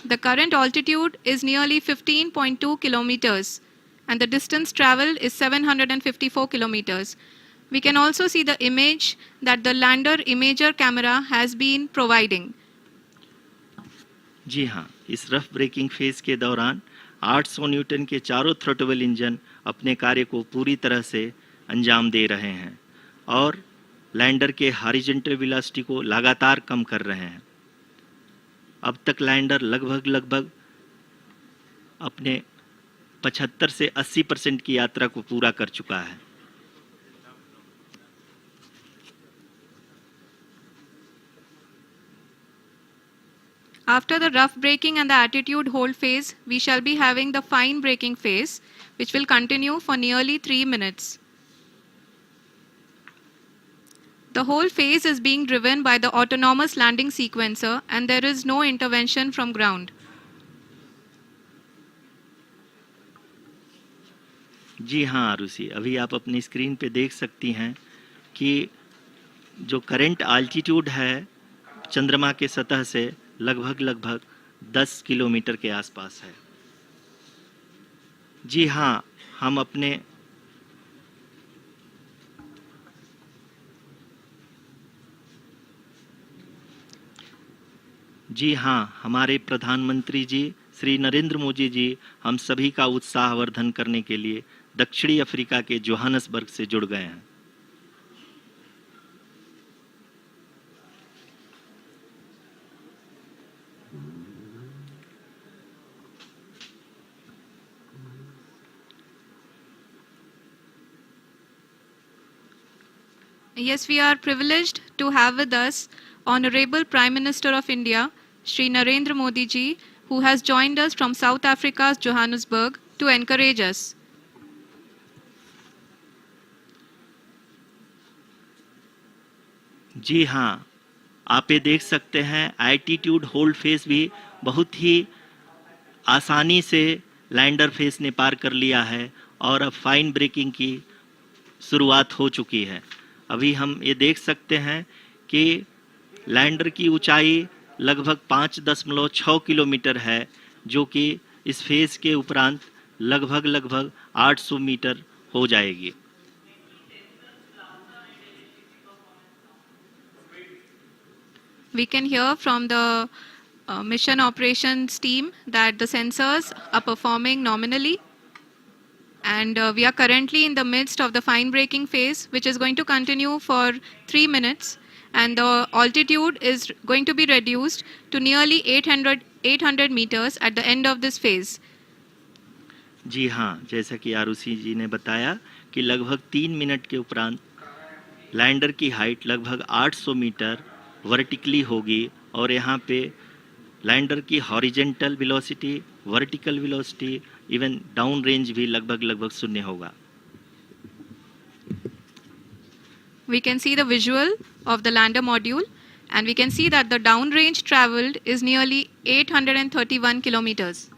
The current altitude is nearly 15.2 kilometers, and the distance traveled is 754 kilometers. We can also see the image that the lander imager camera has been providing. जी हाँ, इस rough breaking phase के दौरान 800 Newton के चारों throttle engine अपने कार्य को पूरी तरह से अंजाम दे रहे हैं और लैंडर के हॉरिजॉन्टल वेलोसिटी को लगातार कम कर रहे हैं। अब तक लैंडर लगभग अपने 75 से 80% की यात्रा को पूरा कर चुका है। After the rough braking and the attitude hold phase, we shall be having the fine braking phase, which will continue for nearly 3 minutes. The whole phase is being driven by the autonomous landing sequencer and there is no intervention from ground. जी हाँ आरुषि, अभी आप अपनी screen पे देख सकती हैं कि जो करंट आल्टीट्यूड है चंद्रमा के सतह से लगभग 10 किलोमीटर के आसपास है। जी हाँ, हम अपने जी हाँ, हमारे प्रधानमंत्री जी श्री नरेंद्र मोदी जी हम सभी का उत्साहवर्धन करने के लिए दक्षिणी अफ्रीका के जोहानसबर्ग से जुड़ गए हैं। Yes, we are privileged to have with us Honorable Prime Minister of India, Shri Narendra Modi ji, who has joined us from South Africa's Johannesburg to encourage us. जी हाँ, आप ये देख सकते हैं एल्टीट्यूड होल्ड फेस भी बहुत ही आसानी से लैंडर फेस ने पार कर लिया है और अब फाइन ब्रेकिंग की शुरुआत हो चुकी है। अभी हम ये देख सकते हैं कि लैंडर की ऊंचाई लगभग 5.6 किलोमीटर है, जो कि इस फेज के उपरांत लगभग 800 मीटर हो जाएगी। We can hear from the mission operations team that the sensors are performing nominally. And we are currently in the midst of the fine braking phase, which is going to continue for 3 minutes. And the altitude is going to be reduced to nearly 800 meters at the end of this phase. जी हाँ, जैसा कि आरुषि जी ने बताया कि लगभग 3 minute के उपरांत lander की हाइट लगभग 800 मीटर वर्टिकली होगी और यहाँ पे लैंडर की horizontal velocity, vertical velocity, even down range भी लगभग शून्य होगा। We can see the visual of the lander module and we can see that the down range traveled is nearly 831 kilometers.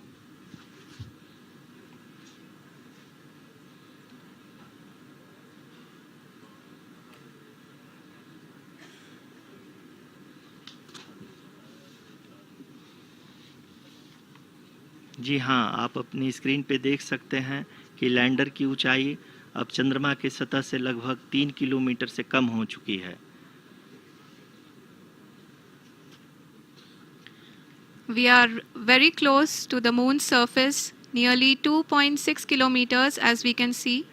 जी हाँ, आप अपनी स्क्रीन पे देख सकते हैं कि लैंडर की ऊंचाई अब चंद्रमा के सतह से लगभग 3 किलोमीटर से कम हो चुकी है। We are very close to the moon's surface, nearly 2.6 kilometers as we can see.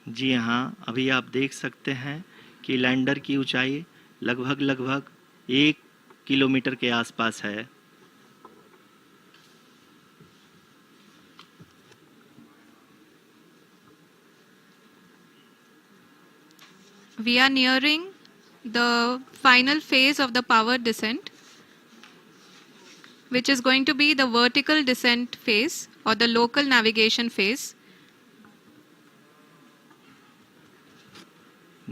जी हाँ, अभी आप देख सकते हैं कि लैंडर की ऊंचाई लगभग 1 किलोमीटर के आसपास है। We are nearing the final phase of the power descent, which is going to be the vertical descent phase or the local navigation phase.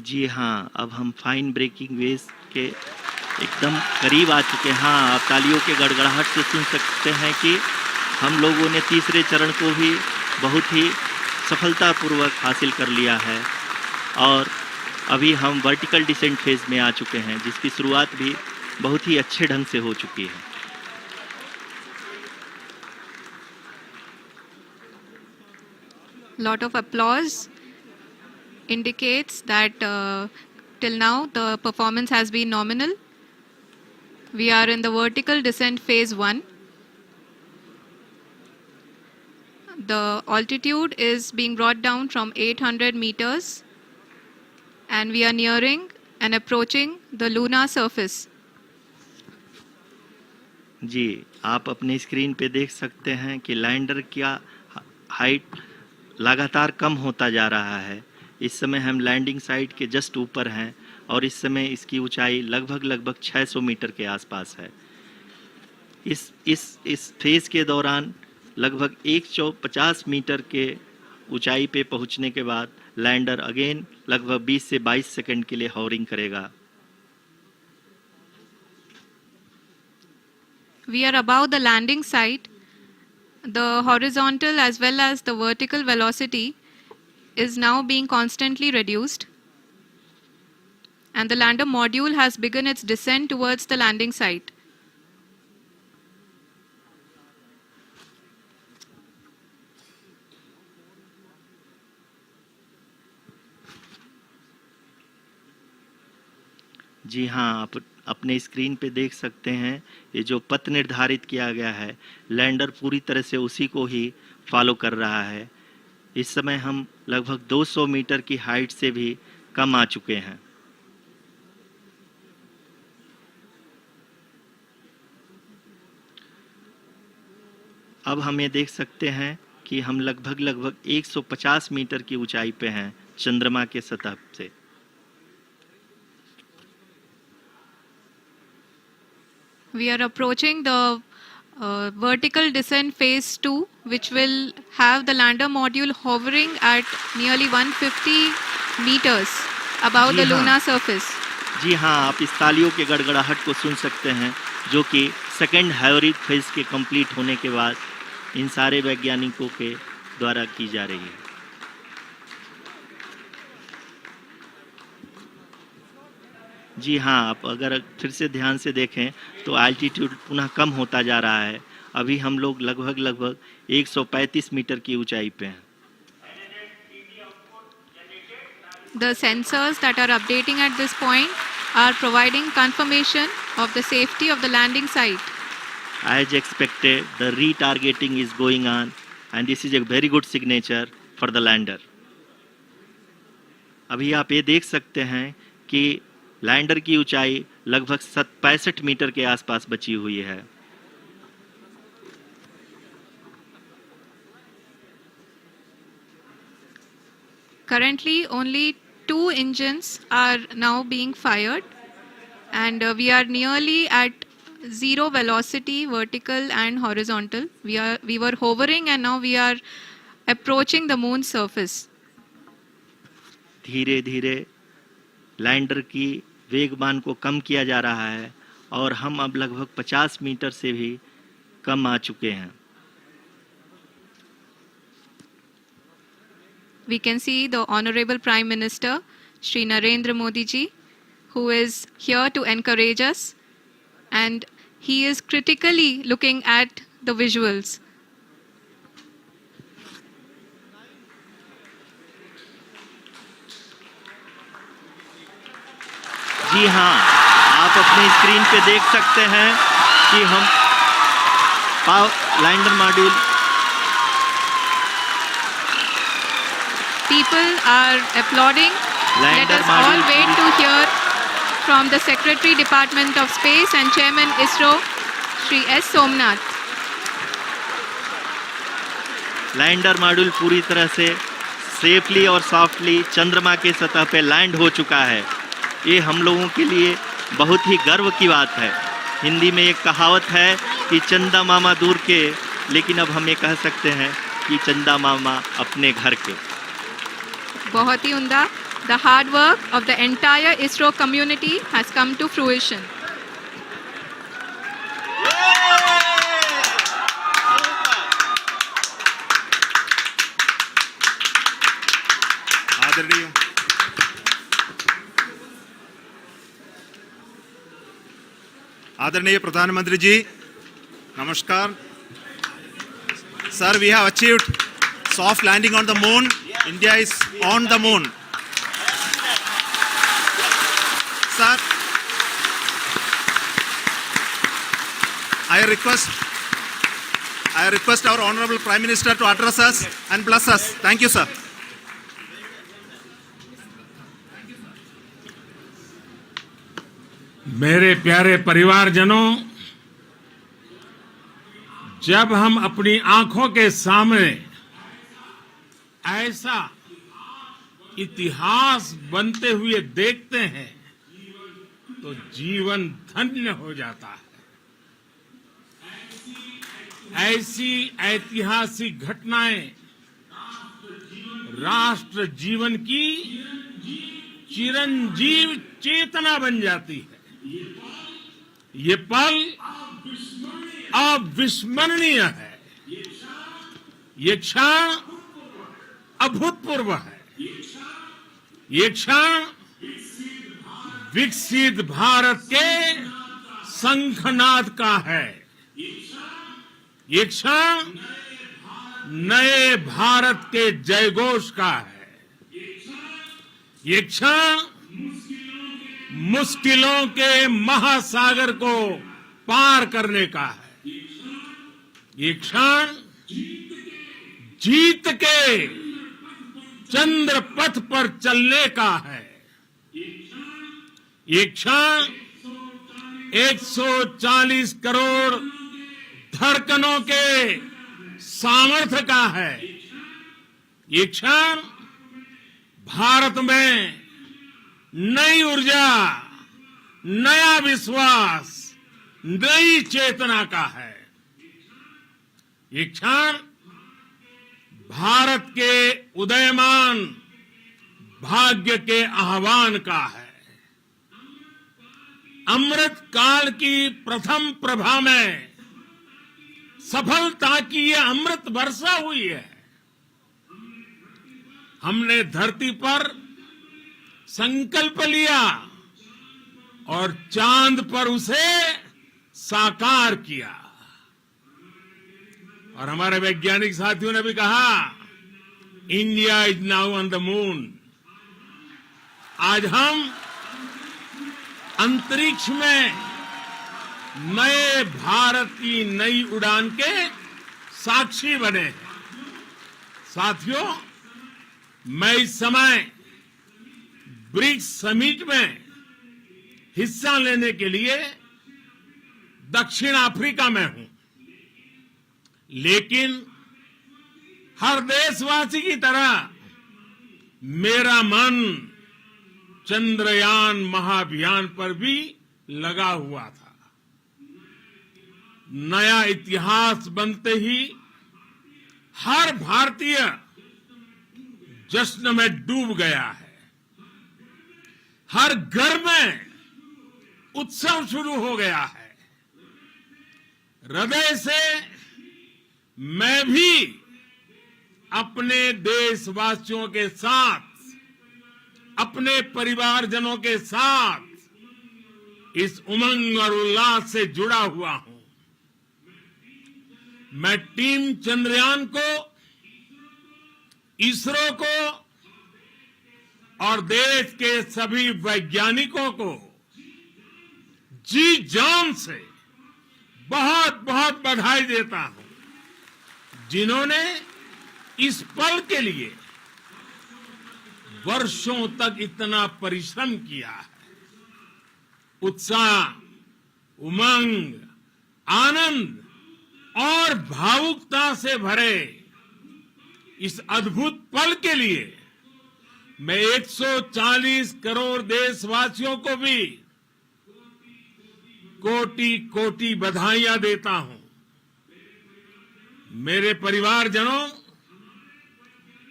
जी हाँ, अब हम फाइन ब्रेकिंग वेव के एकदम करीब आ चुके हैं। हाँ, आप तालियों के गड़गड़ाहट से सुन सकते हैं कि हम लोगों ने तीसरे चरण को भी बहुत ही सफलतापूर्वक हासिल कर लिया है और अभी हम वर्टिकल डिसेंट फेज में आ चुके हैं, जिसकी शुरुआत भी बहुत ही अच्छे ढंग से हो चुकी है। Lot of applause indicates that till now the performance has been nominal. We are in the vertical descent phase 1. The altitude is being brought down from 800 meters, and we are nearing and approaching the lunar surface. जी, आप अपने screen पे देख सकते हैं कि lander का height लगातार कम होता जा रहा है। इस समय हम लैंडिंग साइट के जस्ट ऊपर हैं और इस समय इसकी ऊंचाई लगभग 600 मीटर के आसपास है। इस फेज के दौरान लगभग 150 मीटर के ऊंचाई पे पहुंचने के बाद लैंडर अगेन लगभग 20 से 22 सेकंड के लिए हॉवरिंग करेगा। We are above the landing site. The horizontal as well as the vertical velocity is now being constantly reduced. And the lander module has begun its descent towards the landing site. जी हाँ, आप अपने screen पे देख सकते हैं ये जो पथ निर्धारित किया गया है, लैंडर पूरी तरह से उसी को ही फॉलो कर रहा है। इस समय हम लगभग 200 मीटर की हाइट से भी कम आ चुके हैं। अब हम ये देख सकते हैं कि हम लगभग 150 मीटर की ऊंचाई पे हैं चंद्रमा के सतह से। We are approaching the vertical descent phase 2, which will have the lander module hovering at nearly 150 meters above the lunar surface. जी हाँ, आप इस तालियों के गड़गड़ाहट को सुन सकते हैं जो कि सेकेंड हाइब्रिड फेज के कंप्लीट होने के बाद इन सारे वैज्ञानिकों के द्वारा की जा रही है। जी हाँ, आप अगर फिर से ध्यान से देखें तो एल्टीट्यूड पुनः कम होता जा रहा है। अभी हम लोग लगभग 135 मीटर की ऊंचाई पे हैं। The sensors that are updating at this point are providing confirmation of the safety of the landing site. As expected, the retargeting is going on and this is a very good signature for the lander. अभी आप ये देख सकते हैं कि lander की ऊंचाई लगभग 65 मीटर के आसपास बची हुई है। Currently, only 2 engines are now being fired, and we are nearly at zero velocity, vertical and horizontal. We were hovering, and now we are approaching the moon's surface. धीरे धीरे लैंडर की वेगमान को कम किया जा रहा है और हम अब लगभग 50 मीटर से भी कम आ चुके हैं। We can see the Honorable Prime Minister, Shri Narendra Modi ji, who is here to encourage us, and he is critically looking at the visuals. जी हाँ, आप अपनी स्क्रीन पे देख सकते हैं कि हम lander module People are applauding. Let us all wait to hear from the Secretary Department of Space and Chairman ISRO, Shri S. Somnath. Lander module पूरी तरह से सेफली और सॉफ्टली चंद्रमा के सतह पे लैंड हो चुका है। ये हम लोगों के लिए बहुत ही गर्व की बात है। हिंदी में एक कहावत है कि चंदा मामा दूर के, लेकिन अब हम ये कह सकते हैं कि चंदा मामा अपने घर के। बहुत ही उम्दा. The hard work of the entire ISRO community has come to fruition. आदरणीय प्रधानमंत्री जी, नमस्कार. Sir, we have achieved soft landing on the moon. India is on the moon. Sir, I I request our Honorable Prime Minister to address us and bless us. Thank you, sir. मेरे प्यारे परिवारजनों, जब हम अपनी आंखों के सामने ऐसा इतिहास बनते हुए देखते हैं तो जीवन धन्य हो जाता है। ऐसी ऐतिहासिक घटनाएं राष्ट्र जीवन की चिरंजीव चेतना बन जाती है। ये पल अविस्मरणीय है। ये क्षण अभूतपूर्व है। ये क्षण विकसित भारत के शंखनाद का है। ये क्षण नए भारत के जयघोष का है। ये क्षण मुश्किलों के महासागर को पार करने का है। ये क्षण जीत के चंद्र पथ पर चलने का है। ये क्षण 140 करोड़ धड़कनों के सामर्थ्य का है। ये क्षण भारत में नई ऊर्जा, नया विश्वास, नई चेतना का है। ये क्षण भारत के उदयमान भाग्य के आह्वान का है। अमृत काल की प्रथम प्रभा में सफलता की यह अमृत वर्षा हुई है। हमने धरती पर संकल्प लिया और चांद पर उसे साकार किया। और हमारे वैज्ञानिक साथियों ने भी कहा, India is now on the moon. आज हम अंतरिक्ष में नए भारत की नई उड़ान के साक्षी बने हैं। साथियों, मैं इस समय ब्रिक्स समिट में हिस्सा लेने के लिए दक्षिण अफ्रीका में हूं, लेकिन हर देशवासी की तरह मेरा मन चंद्रयान महाअभियान पर भी लगा हुआ था। नया इतिहास बनते ही हर भारतीय जश्न में डूब गया है। हर घर में उत्सव शुरू हो गया है। हृदय से मैं भी अपने देशवासियों के साथ, अपने परिवारजनों के साथ इस उमंग और उल्लास से जुड़ा हुआ हूं। मैं टीम चंद्रयान को, इसरो को और देश के सभी वैज्ञानिकों को जी जान से बहुत बहुत बधाई देता हूं, जिन्होंने इस पल के लिए वर्षों तक इतना परिश्रम किया है। उत्साह, उमंग, आनंद और भावुकता से भरे इस अद्भुत पल के लिए मैं 140 करोड़ देशवासियों को भी कोटि कोटि बधाइयां देता हूं। मेरे परिवारजनों,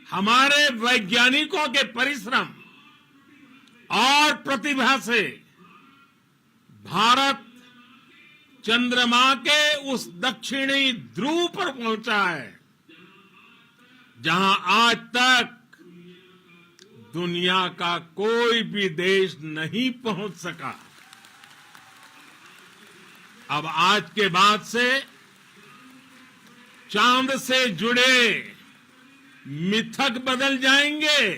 हमारे वैज्ञानिकों के परिश्रम और प्रतिभा से भारत चंद्रमा के उस दक्षिणी ध्रुव पर पहुंचा है, जहां आज तक दुनिया का कोई भी देश नहीं पहुंच सका। अब आज के बाद से चांद से जुड़े मिथक बदल जाएंगे,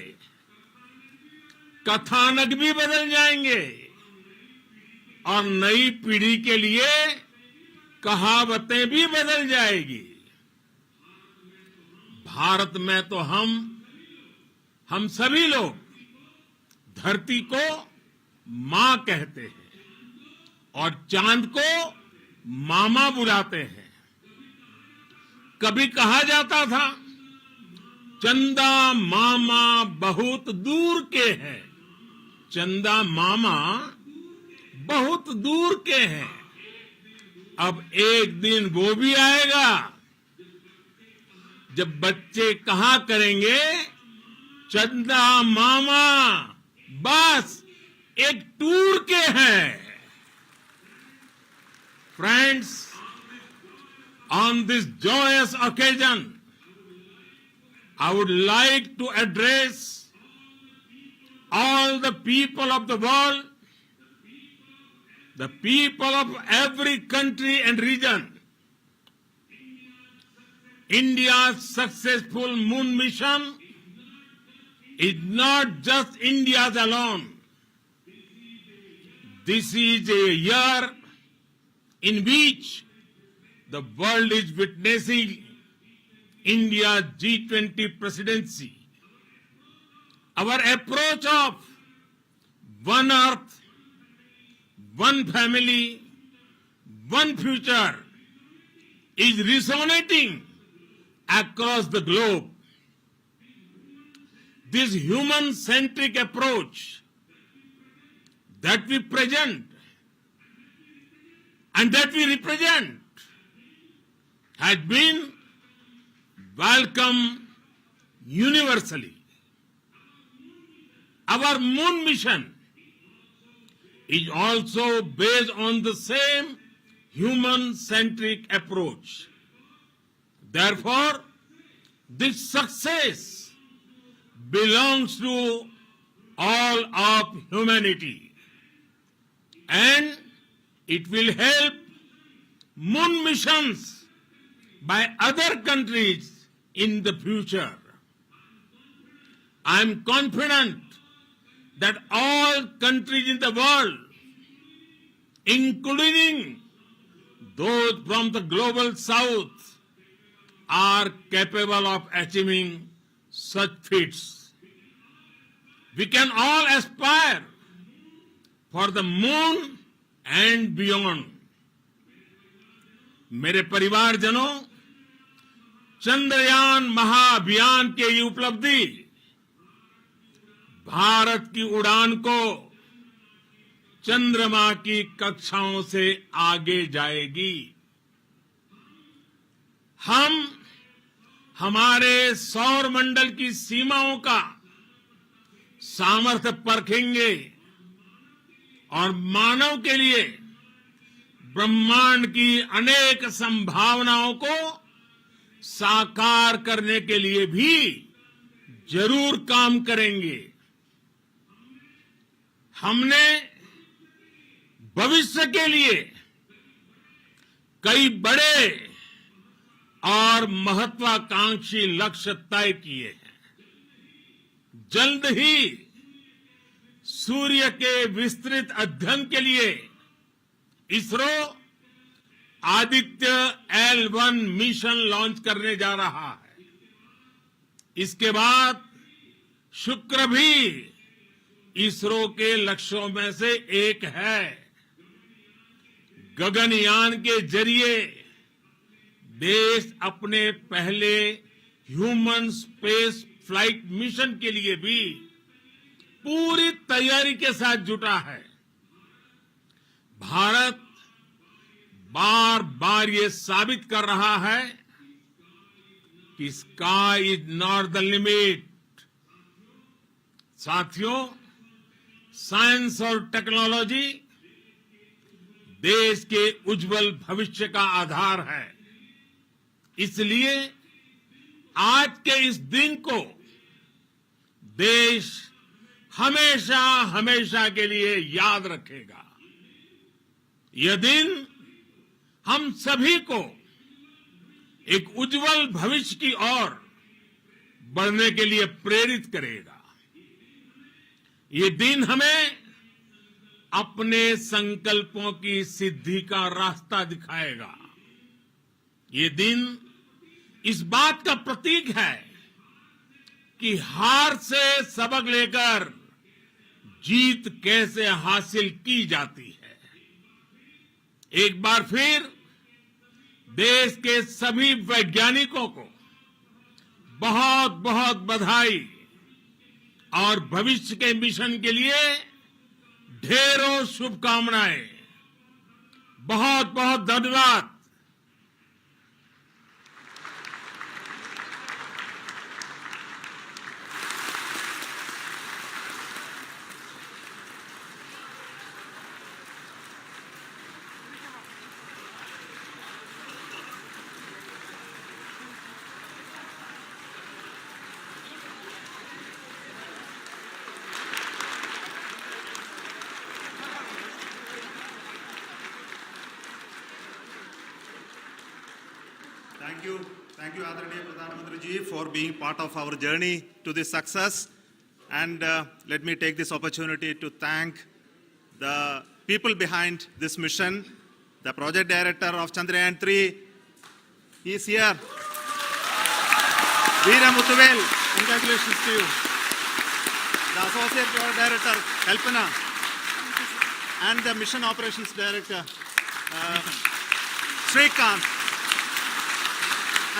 कथानक भी बदल जाएंगे और नई पीढ़ी के लिए कहावतें भी बदल जाएगी। भारत में तो हम सभी लोग धरती को मां कहते हैं और चांद को मामा बुलाते हैं। कभी कहा जाता था चंदा मामा बहुत दूर के हैं, चंदा मामा बहुत दूर के हैं। अब एक दिन वो भी आएगा जब बच्चे कहा करेंगे चंदा मामा बस एक टूर के हैं। Friends, on this joyous occasion, I would like to address all the people of the world, the people of every country and region. India's successful moon mission is not just India's alone. This is a year in which the world is witnessing India's G20 presidency. Our approach of one earth, one family, one future is resonating across the globe. This human-centric approach that we present and that we represent has been welcomed universally. Our moon mission is also based on the same human-centric approach. Therefore, this success belongs to all of humanity, and it will help moon missions by other countries in the future. I am confident that all countries in the world, including those from the global south, are capable of achieving such feats. We can all aspire for the moon and beyond. मेरे परिवारजनों, चंद्रयान महाअभियान की ये उपलब्धि भारत की उड़ान को चंद्रमा की कक्षाओं से आगे जाएगी। हम हमारे सौर मंडल की सीमाओं का सामर्थ्य परखेंगे और मानव के लिए ब्रह्मांड की अनेक संभावनाओं को साकार करने के लिए भी जरूर काम करेंगे। हमने भविष्य के लिए कई बड़े और महत्वाकांक्षी लक्ष्य तय किए हैं। जल्द ही सूर्य के विस्तृत अध्ययन के लिए ISRO Aditya L1 mission launch करने जा रहा है। इसके बाद शुक्र भी इसरो के लक्ष्यों में से एक है। गगनयान के जरिए देश अपने पहले ह्यूमन स्पेस फ्लाइट मिशन के लिए भी पूरी तैयारी के साथ जुटा है। भारत बार बार ये साबित कर रहा है कि sky is not the limit. साथियों, साइंस और टेक्नोलॉजी देश के उज्जवल भविष्य का आधार है। इसलिए आज के इस दिन को देश हमेशा हमेशा के लिए याद रखेगा। यह दिन हम सभी को एक उज्जवल भविष्य की ओर बढ़ने के लिए प्रेरित करेगा। ये दिन हमें अपने संकल्पों की सिद्धि का रास्ता दिखाएगा। ये दिन इस बात का प्रतीक है कि हार से सबक लेकर जीत कैसे हासिल की जाती है। एक बार फिर देश के सभी वैज्ञानिकों को बहुत बहुत बधाई और भविष्य के मिशन के लिए ढेरों शुभकामनाएं। बहुत बहुत धन्यवाद। Thank you, Adaraniya Pradhan Mantri ji, for being part of our journey to this success. And let me take this opportunity to thank the people behind this mission. The project director of Chandrayaan 3, he is here. Veera Muthuvel, congratulations to you. The associate project director, Kalpana, and the mission operations director, Srikanth.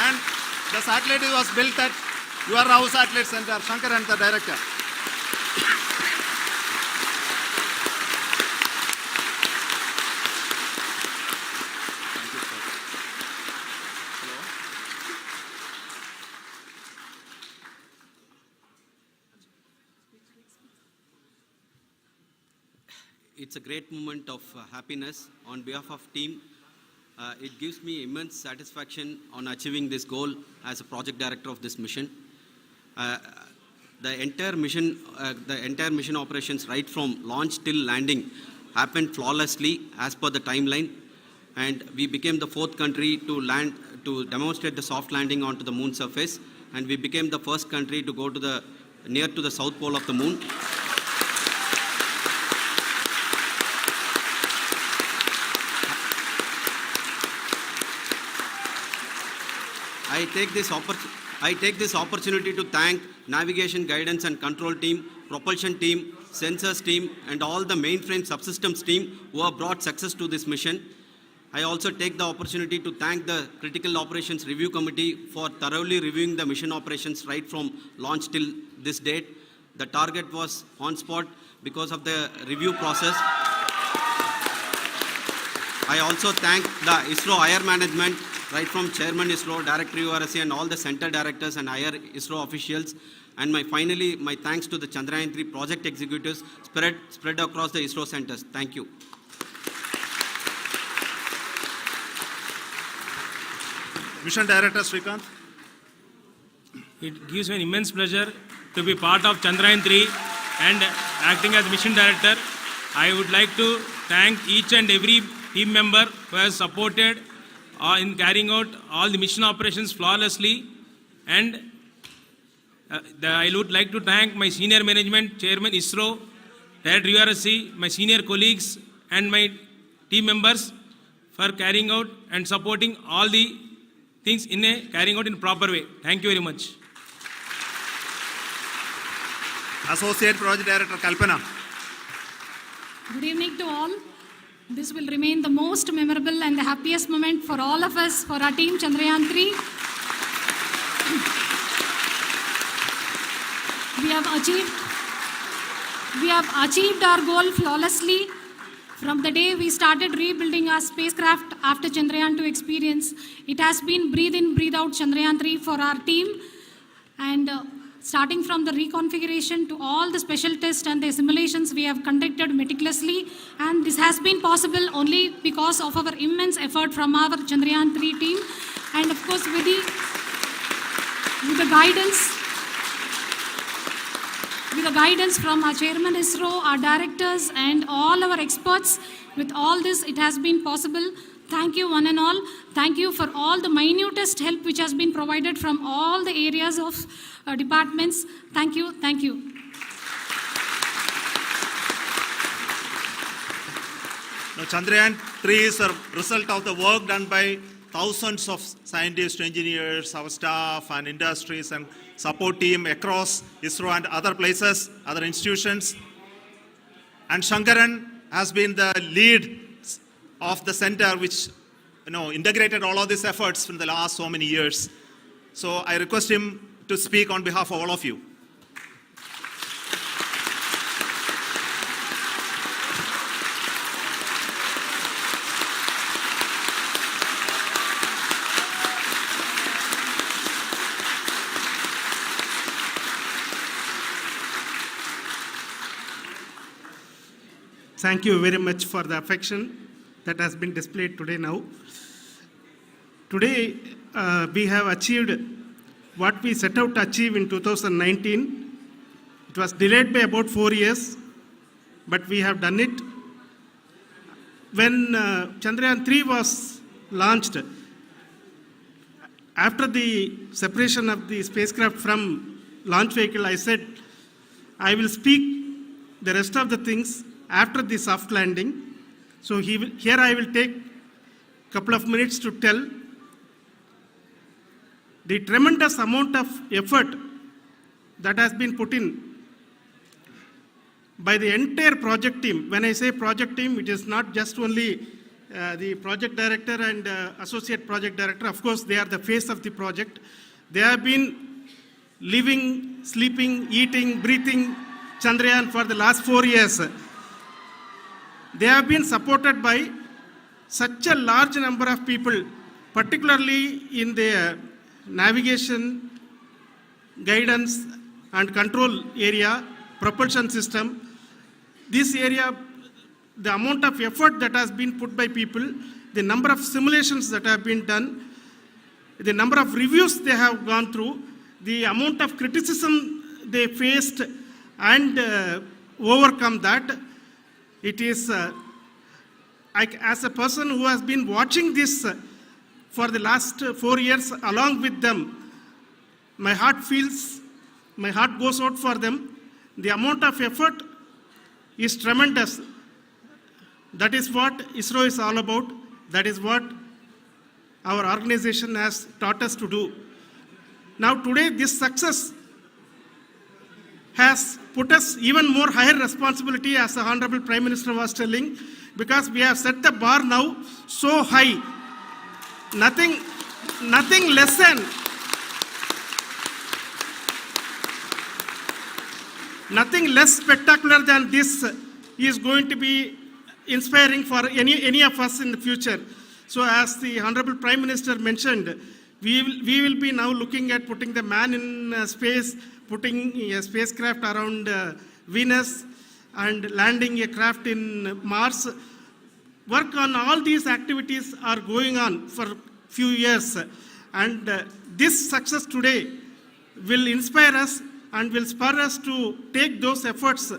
And the satellite was built at your house satellite center, Shankar and the director. It's a great moment of happiness on behalf of team. It gives me immense satisfaction on achieving this goal as a project director of this mission. The entire mission operations, right from launch till landing, happened flawlessly as per the timeline, and we became the 4th country to demonstrate the soft landing onto the moon surface, and we became the first country to go to near to the south pole of the moon. I take this opportunity to thank navigation, guidance and control team, propulsion team, sensors team and all the mainframe subsystems team who have brought success to this mission. I also take the opportunity to thank the Critical Operations Review Committee for thoroughly reviewing the mission operations right from launch till this date. The target was on spot because of the review process. I also thank the ISRO higher management, right from Chairman ISRO, Director URSC and all the center directors and higher ISRO officials. And finally, my thanks to the Chandrayaan 3 project executives spread across the ISRO centers. Thank you. Mission Director Srikanth. It gives me an immense pleasure to be part of Chandrayaan 3 and acting as Mission Director. I would like to thank each and every team member who has supported in carrying out all the mission operations flawlessly. And I would like to thank my senior management, Chairman ISRO, Director URSC, my senior colleagues and my team members for carrying out and supporting all the things carrying out in a proper way. Thank you very much. Associate Project Director Kalpana. Good evening to all. This will remain the most memorable and the happiest moment for all of us, for our team Chandrayaan 3. We have achieved our goal flawlessly. From the day we started rebuilding our spacecraft after Chandrayaan 2 experience, it has been breathe in, breathe out Chandrayaan 3 for our team. And starting from the reconfiguration to all the special tests and the simulations we have conducted meticulously. And this has been possible only because of our immense effort from our Chandrayaan 3 team. And of course, with the guidance from our Chairman ISRO, our directors and all our experts, with all this, it has been possible. Thank you one and all. Thank you for all the minutest help which has been provided from all the areas of departments. Thank you. Thank you. Now, Chandrayaan 3 is a result of the work done by thousands of scientists, engineers, our staff and industries and support team across ISRO and other places, other institutions. And Shankaran has been the lead of the center which integrated all of these efforts in the last so many years. So I request him to speak on behalf of all of you. Thank you very much for the affection that has been displayed today now. Today, we have achieved what we set out to achieve in 2019. It was delayed by about 4 years, but we have done it. When Chandrayaan 3 was launched, after the separation of the spacecraft from launch vehicle, I said, I will speak the rest of the things after the soft landing. So here I will take a couple of minutes to tell the tremendous amount of effort that has been put in by the entire project team. When I say project team, it is not just only the project director and associate project director. Of course, they are the face of the project. They have been living, sleeping, eating, breathing Chandrayaan for the last 4 years. They have been supported by such a large number of people, particularly in the navigation, guidance and control area, propulsion system. This area, the amount of effort that has been put by people, the number of simulations that have been done, the number of reviews they have gone through, the amount of criticism they faced and overcome that. It is, as a person who has been watching this for the last 4 years along with them, my heart goes out for them. The amount of effort is tremendous. That is what ISRO is all about. That is what our organization has taught us to do. Now today, this success has put us even more higher responsibility, as the Honorable Prime Minister was telling, because we have set the bar now so high. Nothing less spectacular than this is going to be inspiring for any of us in the future. So as the Honorable Prime Minister mentioned, we will be now looking at putting the man in space, putting a spacecraft around Venus and landing a craft in Mars. Work on all these activities are going on for few years. And this success today will inspire us and will spur us to take those efforts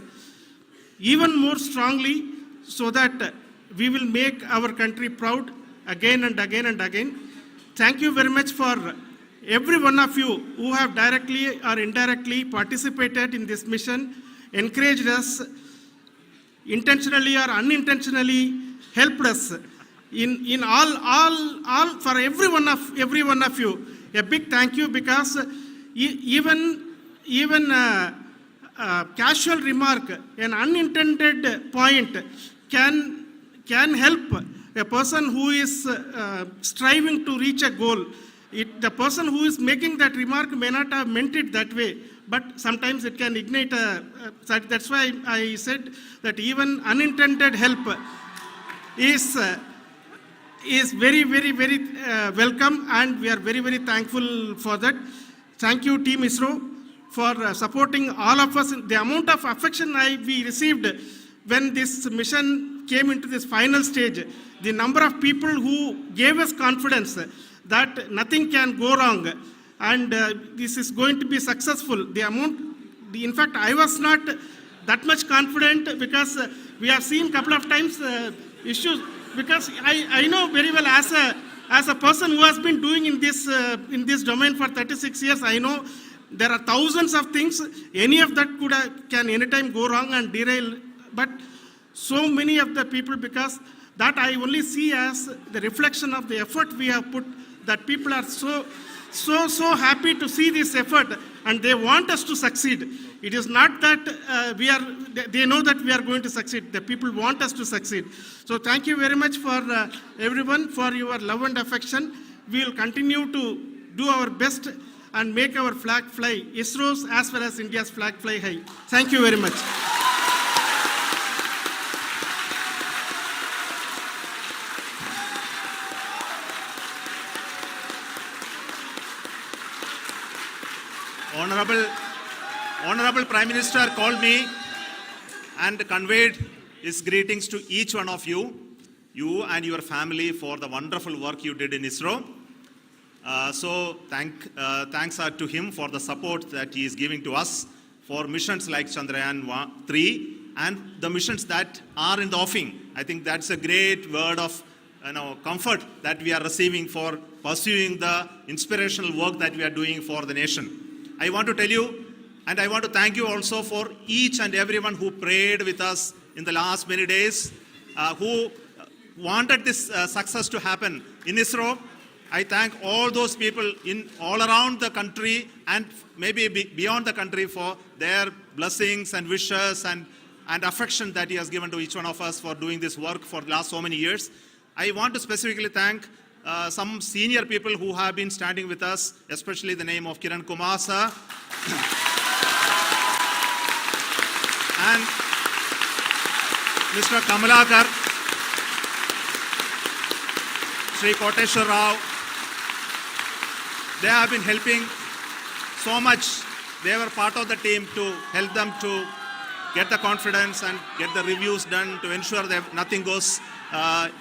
even more strongly so that we will make our country proud again and again and again. Thank you very much for every one of you who have directly or indirectly participated in this mission, encouraged us, intentionally or unintentionally helped us in all for every one of you. A big thank you, because even casual remark, an unintended point can help a person who is striving to reach a goal. The person who is making that remark may not have meant it that way, but sometimes it can ignite that's why I said that even unintended help is very, very, very welcome, and we are very, very thankful for that. Thank you, Team ISRO, for supporting all of us. The amount of affection we received when this mission came into this final stage, the number of people who gave us confidence that nothing can go wrong and this is going to be successful. In fact, I was not that much confident, because we have seen couple of times issues, because I know very well as a person who has been doing in this domain for 36 years, I know there are thousands of things. Any of that can anytime go wrong and derail. But so many of the people, because That I only see as the reflection of the effort we have put, that people are so happy to see this effort and they want us to succeed. It is not that they know that we are going to succeed. The people want us to succeed. So thank you very much for everyone for your love and affection. We will continue to do our best and make our flag fly, ISRO's as well as India's flag fly high. Thank you very much. Honorable Prime Minister called me and conveyed his greetings to each one of you and your family for the wonderful work you did in ISRO. Thanks are to him for the support that he is giving to us for missions like Chandrayaan 3 and the missions that are in the offing. I think that's a great word of comfort that we are receiving for pursuing the inspirational work that we are doing for the nation. I want to tell you, and I want to thank you also for each and everyone who prayed with us in the last many days, who wanted this success to happen in ISRO. I thank all those people in all around the country and maybe beyond the country for their blessings and wishes and affection that he has given to each one of us for doing this work for the last so many years. I want to specifically thank some senior people who have been standing with us, especially the name of Kiran Kumar sir and Mr. Kamalakar, Sri Koteshwar Rao. They have been helping so much. They were part of the team to help them to get the confidence and get the reviews done to ensure that nothing goes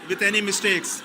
with any mistakes.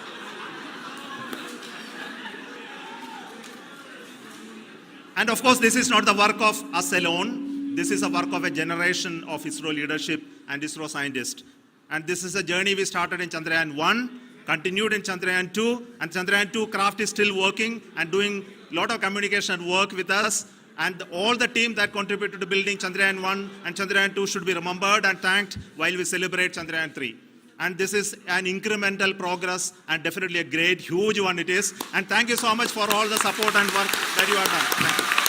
And of course, this is not the work of us alone. This is a work of a generation of ISRO leadership and ISRO scientists. And this is a journey we started in Chandrayaan 1, continued in Chandrayaan 2, and Chandrayaan 2 craft is still working and doing a lot of communication work with us. And all the team that contributed to building Chandrayaan 1 and Chandrayaan 2 should be remembered and thanked while we celebrate Chandrayaan 3. And this is an incremental progress and definitely a great, huge one it is. And thank you so much for all the support and work that you have done. Thank you.